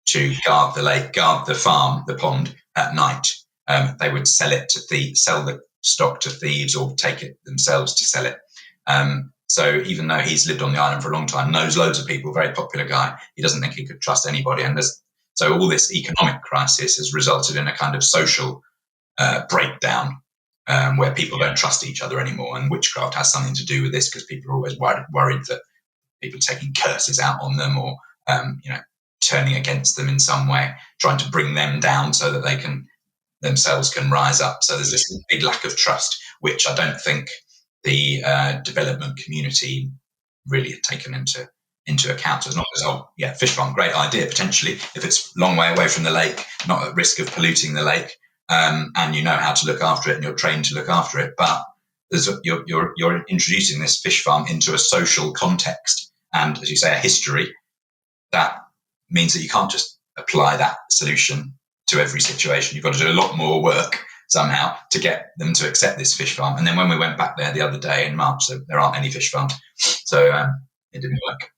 to guard the lake, guard the farm, the pond at night. They would sell the stock to thieves or take it themselves to sell it. So even though he's lived on the island for a long time, knows loads of people, very popular guy, he doesn't think he could trust anybody. And so all this economic crisis has resulted in a kind of social breakdown where people don't trust each other anymore. And witchcraft has something to do with this, because people are always worried that people are taking curses out on them or turning against them in some way, trying to bring them down so that they themselves can rise up. So there's this big lack of trust, which I don't think the development community really had taken into account. So it's not as, fish farm, great idea, potentially, if it's a long way away from the lake, not at risk of polluting the lake, and you know how to look after it and you're trained to look after it. But you're introducing this fish farm into a social context and, as you say, a history. That means that you can't just apply that solution to every situation. You've got to do a lot more work somehow to get them to accept this fish farm. And then when we went back there the other day in March, so there aren't any fish farms. So it didn't work.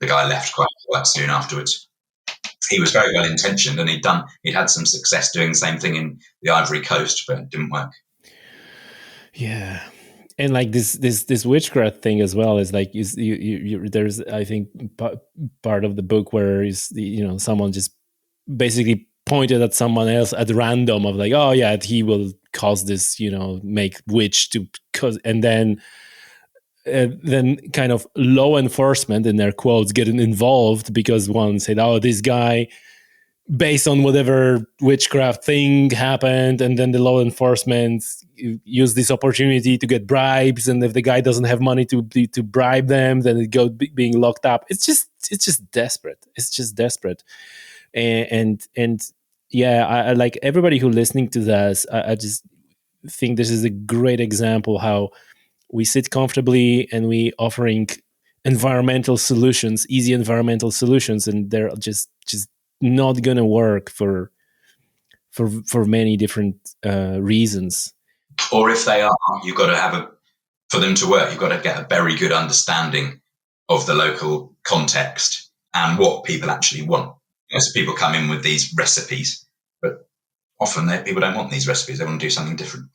The guy left quite soon afterwards. He was very well intentioned, and he'd had some success doing the same thing in the Ivory Coast, but it didn't work. Yeah. And like this witchcraft thing as well is like there's, I think, part of the book where someone just basically pointed at someone else at random of like, oh yeah, he will cause this, make witch to cause, and then kind of law enforcement, in their quotes, getting involved because one said, oh, this guy, based on whatever witchcraft thing happened, and then the law enforcement use this opportunity to get bribes, and if the guy doesn't have money to bribe them, then it goes being locked up. It's just desperate. It's just desperate. And yeah, I like everybody who listening to this. I just think this is a great example how we sit comfortably and we offering environmental solutions, easy environmental solutions, and they're just not gonna work for many different reasons. Or if they are, you've got to for them to work, you've got to get a very good understanding of the local context and what people actually want. So people come in with these recipes, but often people don't want these recipes. They want to do something different.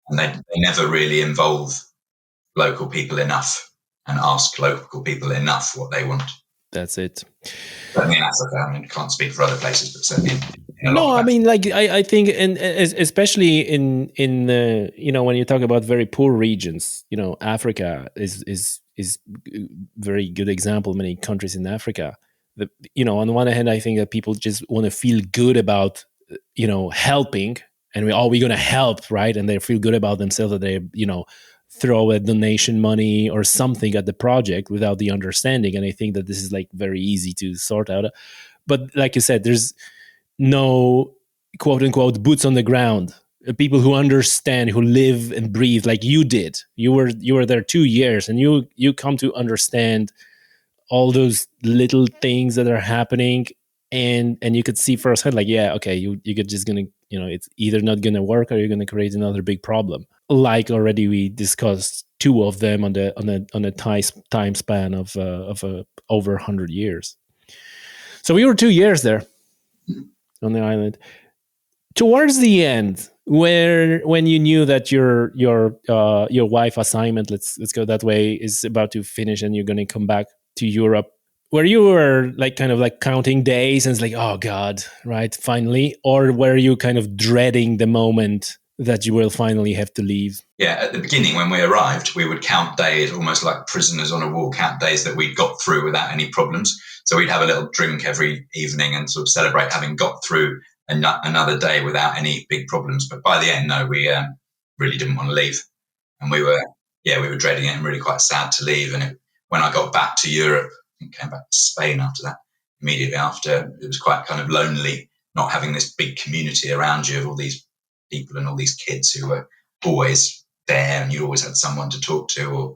And they never really involve local people enough and ask local people enough what they want. That's it. Certainly in Africa. I mean, I can't speak for other places, but certainly I think, and especially in when you talk about very poor regions, Africa is very good example. Many countries in Africa, on the one hand, I think that people just want to feel good about, helping, and we're going to help, right? And they feel good about themselves that they, throw a donation money or something at the project without the understanding. And I think that this is like very easy to sort out. But like you said, there's no quote unquote boots on the ground, people who understand, who live and breathe like you did. You were there 2 years, and you come to understand all those little things that are happening, and you could see firsthand, like, yeah, okay, you could just gonna, it's either not gonna work or you're gonna create another big problem. Like already we discussed 2 of them on a time span of over 100 years. So we were 2 years there. on the island. Towards the end, when you knew that your wife assignment, let's go that way, is about to finish and you're going to come back to Europe, where you were like kind of like counting days and it's like, oh God, right, finally, or were you kind of dreading the moment that you will finally have to leave? Yeah, at the beginning when we arrived, we would count days, almost like prisoners on a wall, count days that we'd got through without any problems. So we'd have a little drink every evening and sort of celebrate having got through another day without any big problems. But by the end, no, we really didn't want to leave, and we were dreading it and really quite sad to leave. And when I got back to Europe and came back to Spain after that, immediately after, it was quite kind of lonely not having this big community around you of all these people and all these kids who were always there, and you always had someone to talk to or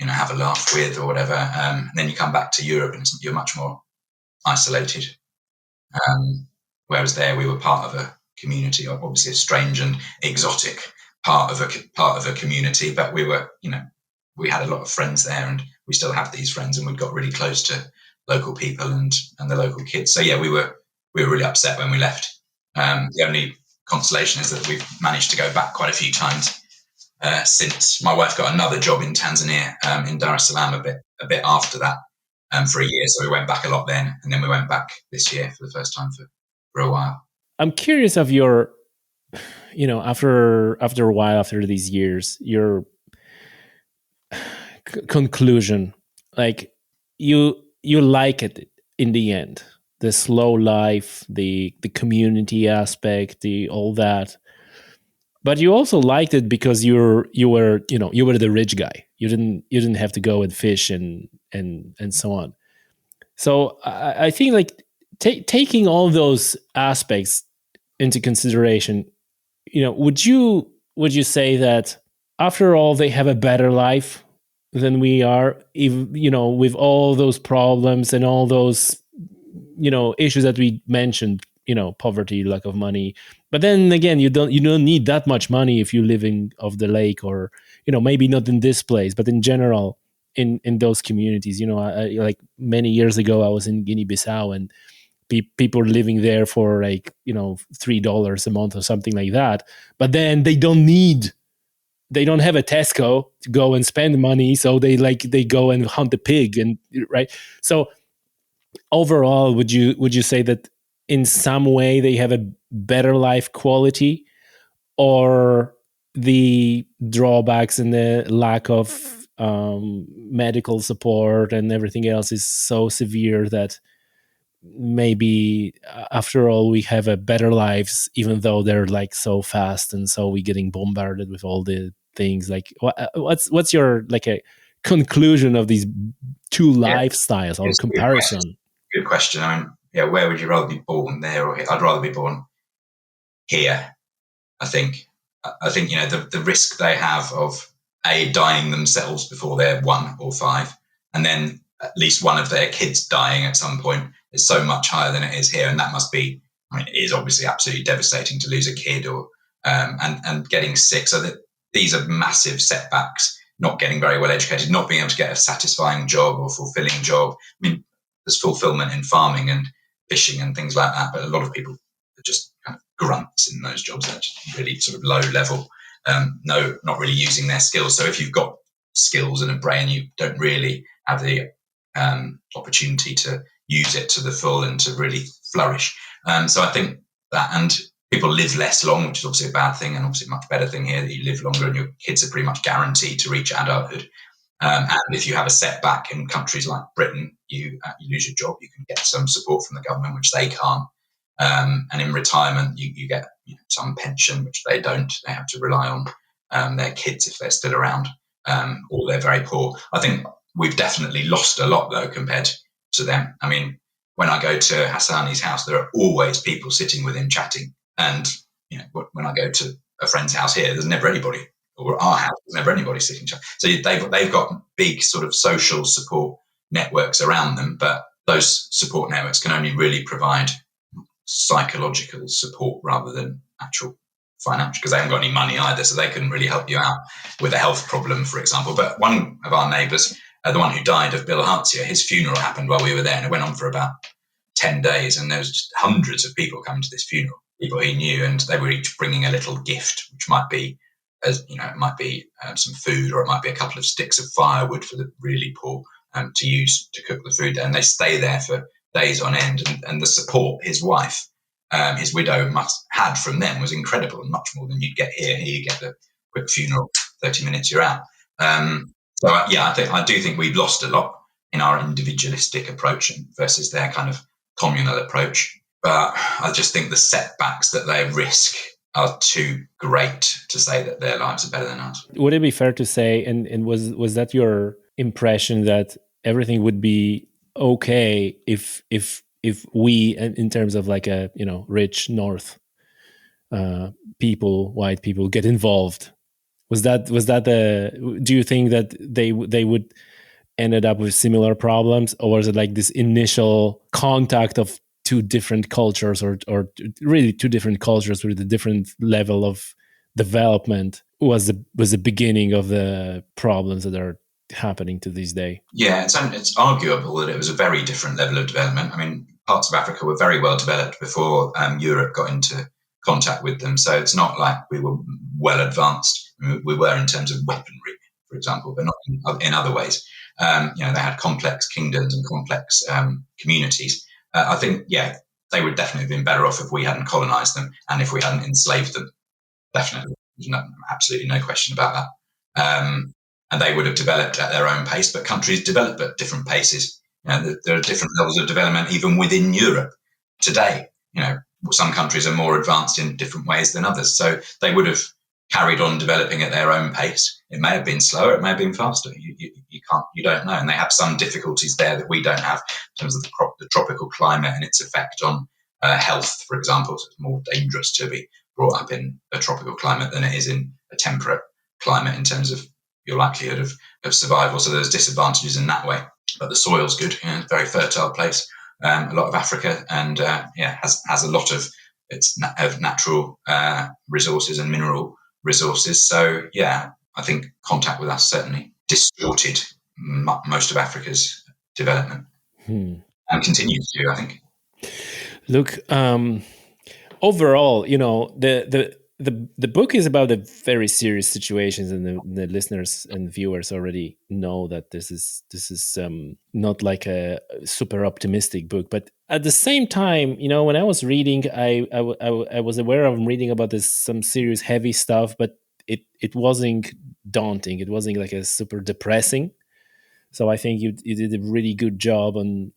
have a laugh with or whatever. And then you come back to Europe and you're much more isolated. Whereas there we were part of a community, obviously a strange and exotic part of a community, but we were, we had a lot of friends there, and we still have these friends, and we got really close to local people and the local kids. So yeah, we were really upset when we left. The only consolation is that we've managed to go back quite a few times since. My wife got another job in Tanzania, in Dar es Salaam, a bit after that, for a year. So we went back a lot then, and then we went back this year for the first time for a while. I'm curious of your, after a while, after these years, your conclusion, like you like it in the end, the slow life, the community aspect, all that. But you also liked it because you were the rich guy. You didn't have to go and fish and so on. So I think like taking all those aspects into consideration, would you say that after all they have a better life than we are, even, with all those problems and all those issues that we mentioned, poverty, lack of money. But then again, you don't need that much money if you live in off the lake, or maybe not in this place, but in general in those communities. Like many years ago, I was in Guinea-Bissau, and people living there for like $3 a month or something like that. But then they don't have a Tesco to go and spend money, so they go and hunt a pig, and right. So overall, would you say that in some way they have a better life quality, or the drawbacks and the lack of medical support and everything else is so severe that maybe after all we have a better lives, even though they're like so fast, and so we're getting bombarded with all the things? Like what's your like a conclusion of these two lifestyles or comparison? Good question. I mean, where would you rather be born, there or here? I'd rather be born here. I think the risk they have of dying themselves before they're 1 or 5, and then at least one of their kids dying at some point, is so much higher than it is here. And that must be, it is obviously absolutely devastating to lose a kid, or and getting sick. So that these are massive setbacks. Not getting very well educated, not being able to get a satisfying job or fulfilling job. I mean, there's fulfillment in farming and fishing and things like that, but a lot of people are just kind of grunts in those jobs. They're just really sort of low level, not really using their skills. So if you've got skills and a brain, you don't really have the opportunity to use it to the full and to really flourish. So I think that, and people live less long, which is obviously a bad thing, and obviously a much better thing here that you live longer and your kids are pretty much guaranteed to reach adulthood. And if you have a setback in countries like Britain, you lose your job, you can get some support from the government, which they can't. And in retirement, you get some pension, which they don't. They have to rely on their kids if they're still around, or they're very poor. I think we've definitely lost a lot, though, compared to them. I mean, when I go to Hassani's house, there are always people sitting with him chatting. And when I go to a friend's house here, there's never anybody. Or our house, there's never anybody sitting. So they've got big sort of social support networks around them, but those support networks can only really provide psychological support rather than actual financial, because they haven't got any money either, so they couldn't really help you out with a health problem, for example. But one of our neighbours, the one who died of bilharzia, his funeral happened while we were there, and it went on for about 10 days, and there was just hundreds of people coming to this funeral, people he knew, and they were each bringing a little gift, which might be, as you know, it might be some food, or it might be a couple of sticks of firewood for the really poor to use to cook the food. And they stay there for days on end, and the support his wife, his widow, had from them was incredible, and much more than you'd get here. Here you get the quick funeral, 30 minutes, you're out. I do think we've lost a lot in our individualistic approach versus their kind of communal approach. But I just think the setbacks that they risk are too great to say that their lives are better than ours. Would it be fair to say, and was that your impression, that everything would be okay if we, in terms of like a rich North people, white people, get involved? Was that do you think that they would ended up with similar problems, or was it like this initial contact of two different cultures, or really two different cultures with a different level of development was the beginning of the problems that are happening to this day? Yeah, it's arguable that it was a very different level of development. I mean, parts of Africa were very well developed before Europe got into contact with them. So it's not like we were well advanced. We were in terms of weaponry, for example, but not in other ways. They had complex kingdoms and complex communities. I think, they would definitely have been better off if we hadn't colonized them and if we hadn't enslaved them. Definitely. There's absolutely no question about that. And they would have developed at their own pace, but countries develop at different paces. There are different levels of development even within Europe today. Some countries are more advanced in different ways than others. So they would have carried on developing at their own pace. It may have been slower, it may have been faster. You don't know. And they have some difficulties there that we don't have in terms of the tropical climate and its effect on health, for example. So it's more dangerous to be brought up in a tropical climate than it is in a temperate climate in terms of your likelihood of survival. So there's disadvantages in that way. But the soil's good, it's a very fertile place. A lot of Africa, and has a lot of its natural resources and mineral resources. So I think contact with us certainly distorted most of Africa's development, and continues to, I think. Look, overall, the book is about the very serious situations, and the listeners and viewers already know that this is not like a super optimistic book. But at the same time, when I was reading, I was aware of reading about some serious heavy stuff, but it wasn't daunting. It wasn't like a super depressing. So I think you did a really good job on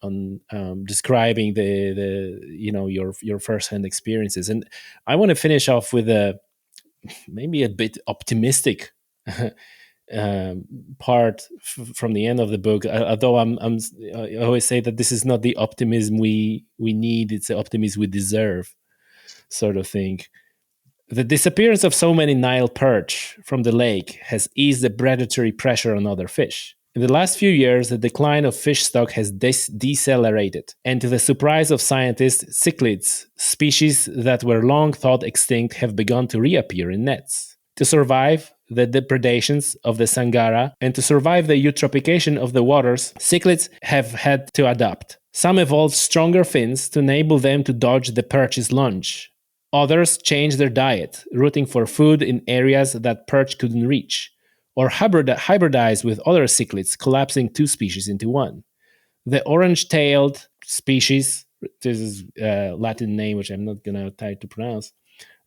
describing your firsthand experiences. And I want to finish off with maybe a bit optimistic part from the end of the book. Although I always say that this is not the optimism we need; it's the optimism we deserve, sort of thing. The disappearance of so many Nile perch from the lake has eased the predatory pressure on other fish. In the last few years, the decline of fish stock has decelerated, and to the surprise of scientists, cichlids, species that were long thought extinct, have begun to reappear in nets. To survive the depredations of the Sangara and to survive the eutrophication of the waters, cichlids have had to adapt. Some evolved stronger fins to enable them to dodge the perch's lunge. Others changed their diet, rooting for food in areas that perch couldn't reach, or hybridize with other cichlids, collapsing two species into one. The orange-tailed species, this is a Latin name which I'm not going to try to pronounce,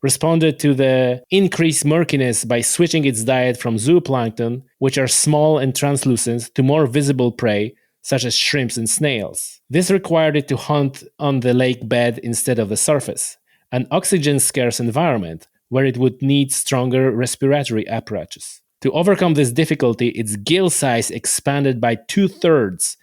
responded to the increased murkiness by switching its diet from zooplankton, which are small and translucent, to more visible prey, such as shrimps and snails. This required it to hunt on the lake bed instead of the surface, an oxygen-scarce environment where it would need stronger respiratory apparatus. To overcome this difficulty, its gill size expanded by 2/3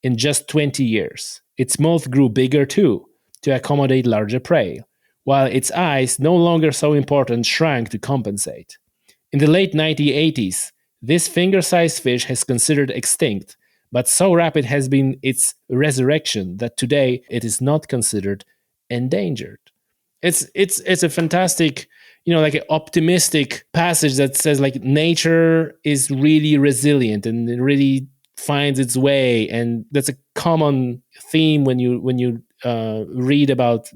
in just 20 years. Its mouth grew bigger too, to accommodate larger prey, while its eyes, no longer so important, shrank to compensate. In the late 1980s, this finger-sized fish has considered extinct, but so rapid has been its resurrection that today it is not considered endangered. It's a fantastic, like an optimistic passage that says like nature is really resilient and it really finds its way, and that's a common theme when you read about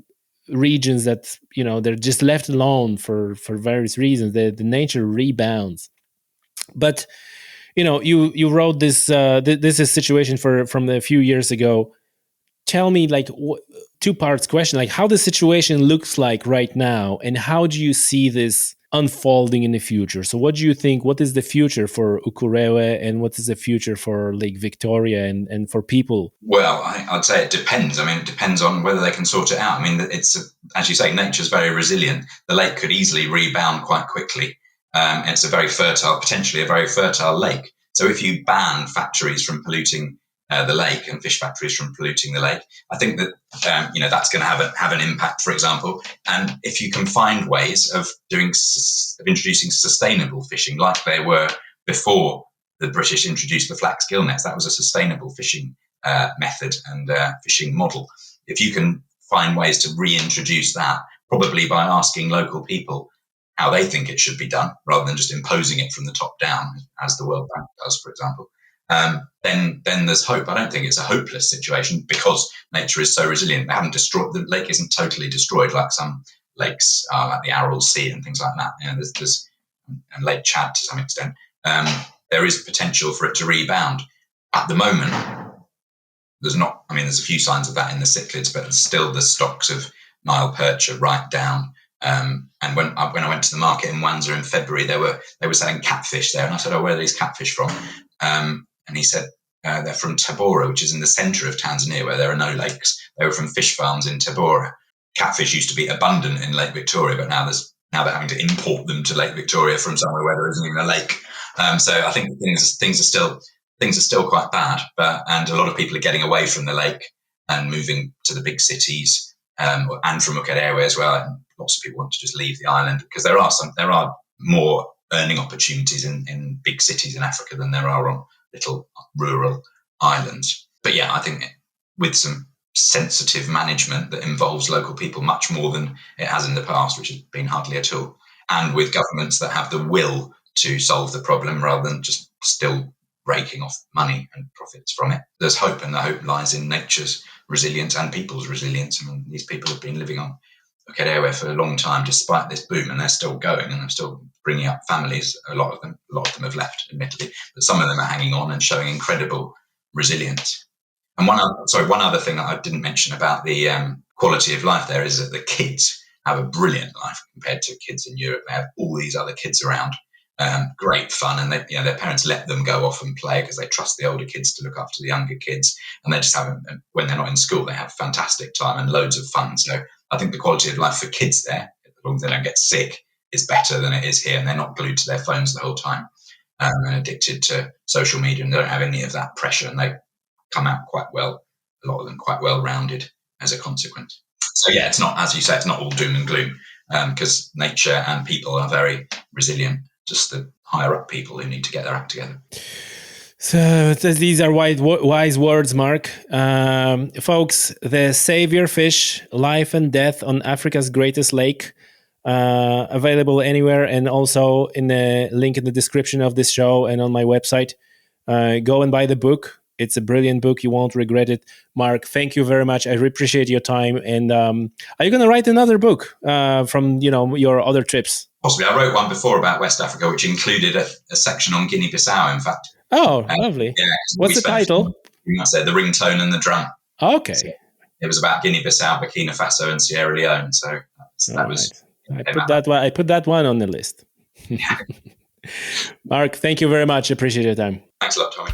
regions that, they're just left alone for various reasons. The nature rebounds. But you wrote this. This is a situation from a few years ago. Tell me, like, two parts question, like how the situation looks like right now, and how do you see this unfolding in the future? So what do you think, what is the future for Ukerewe, and what is the future for Lake Victoria and for people? Well, I'd say it depends. I mean, it depends on whether they can sort it out. I mean, as you say, nature's very resilient. The lake could easily rebound quite quickly. It's potentially a very fertile lake. So if you ban factories from polluting the lake and fish factories from polluting the lake, I think that that's going to have an impact, for example. And if you can find ways of introducing sustainable fishing, like they were before the British introduced the flax gill nets, that was a sustainable fishing method and fishing model. If you can find ways to reintroduce that, probably by asking local people how they think it should be done, rather than just imposing it from the top down, as the World Bank does, for example, then there's hope. I don't think it's a hopeless situation because nature is so resilient. They haven't destroyed, the lake isn't totally destroyed like some lakes are, like the Aral Sea and things like that. There's and Lake Chad to some extent. There is potential for it to rebound. At the moment, there's not. I mean, there's a few signs of that in the cichlids, but still the stocks of Nile perch are right down. And when I went to the market in Wanza in February, they were selling catfish there, and I said, "Oh, where are these catfish from?" And he said, "They're from Tabora, which is in the centre of Tanzania, where there are no lakes. They were from fish farms in Tabora. Catfish used to be abundant in Lake Victoria, but now they're having to import them to Lake Victoria from somewhere where there isn't even a lake. So I think things are still quite bad, and a lot of people are getting away from the lake and moving to the big cities, and from Ukerewe as well. And lots of people want to just leave the island because there are more earning opportunities in big cities in Africa than there are on little rural islands. But yeah, I think with some sensitive management that involves local people much more than it has in the past, which has been hardly at all, and with governments that have the will to solve the problem rather than just still raking off money and profits from it, there's hope, and the hope lies in nature's resilience and people's resilience. I mean, these people have been living on Ukerewe for a long time despite this boom, and they're still going, and they're still bringing up families. A lot of them have left, admittedly, but some of them are hanging on and showing incredible resilience. And one other thing that I didn't mention about the quality of life there is that the kids have a brilliant life compared to kids in Europe. They have all these other kids around, great fun, and their parents let them go off and play because they trust the older kids to look after the younger kids, and they just have, when they're not in school, they have fantastic time and loads of fun. So I think the quality of life for kids there, as long as they don't get sick, is better than it is here, and they're not glued to their phones the whole time and addicted to social media, and they don't have any of that pressure, and they come out quite well, a lot of them quite well rounded as a consequence. So yeah, it's not, as you say, it's not all doom and gloom, because nature and people are very resilient, just the higher up people who need to get their act together. So these are wise words, Mark. Folks, the Saviour Fish, Life and Death on Africa's Greatest Lake, available anywhere, and also in the link in the description of this show and on my website. Go and buy the book. It's a brilliant book. You won't regret it. Mark, thank you very much. I appreciate your time. And are you going to write another book from your other trips? Possibly. I wrote one before about West Africa, which included a section on Guinea-Bissau, in fact. Oh, lovely. Yeah, what's the title? I said The Ringtone and the Drum. Okay. So it was about Guinea-Bissau, Burkina Faso, and Sierra Leone. So that was... I put that one on the list. Mark, thank you very much. Appreciate your time. Thanks a lot, Tommy.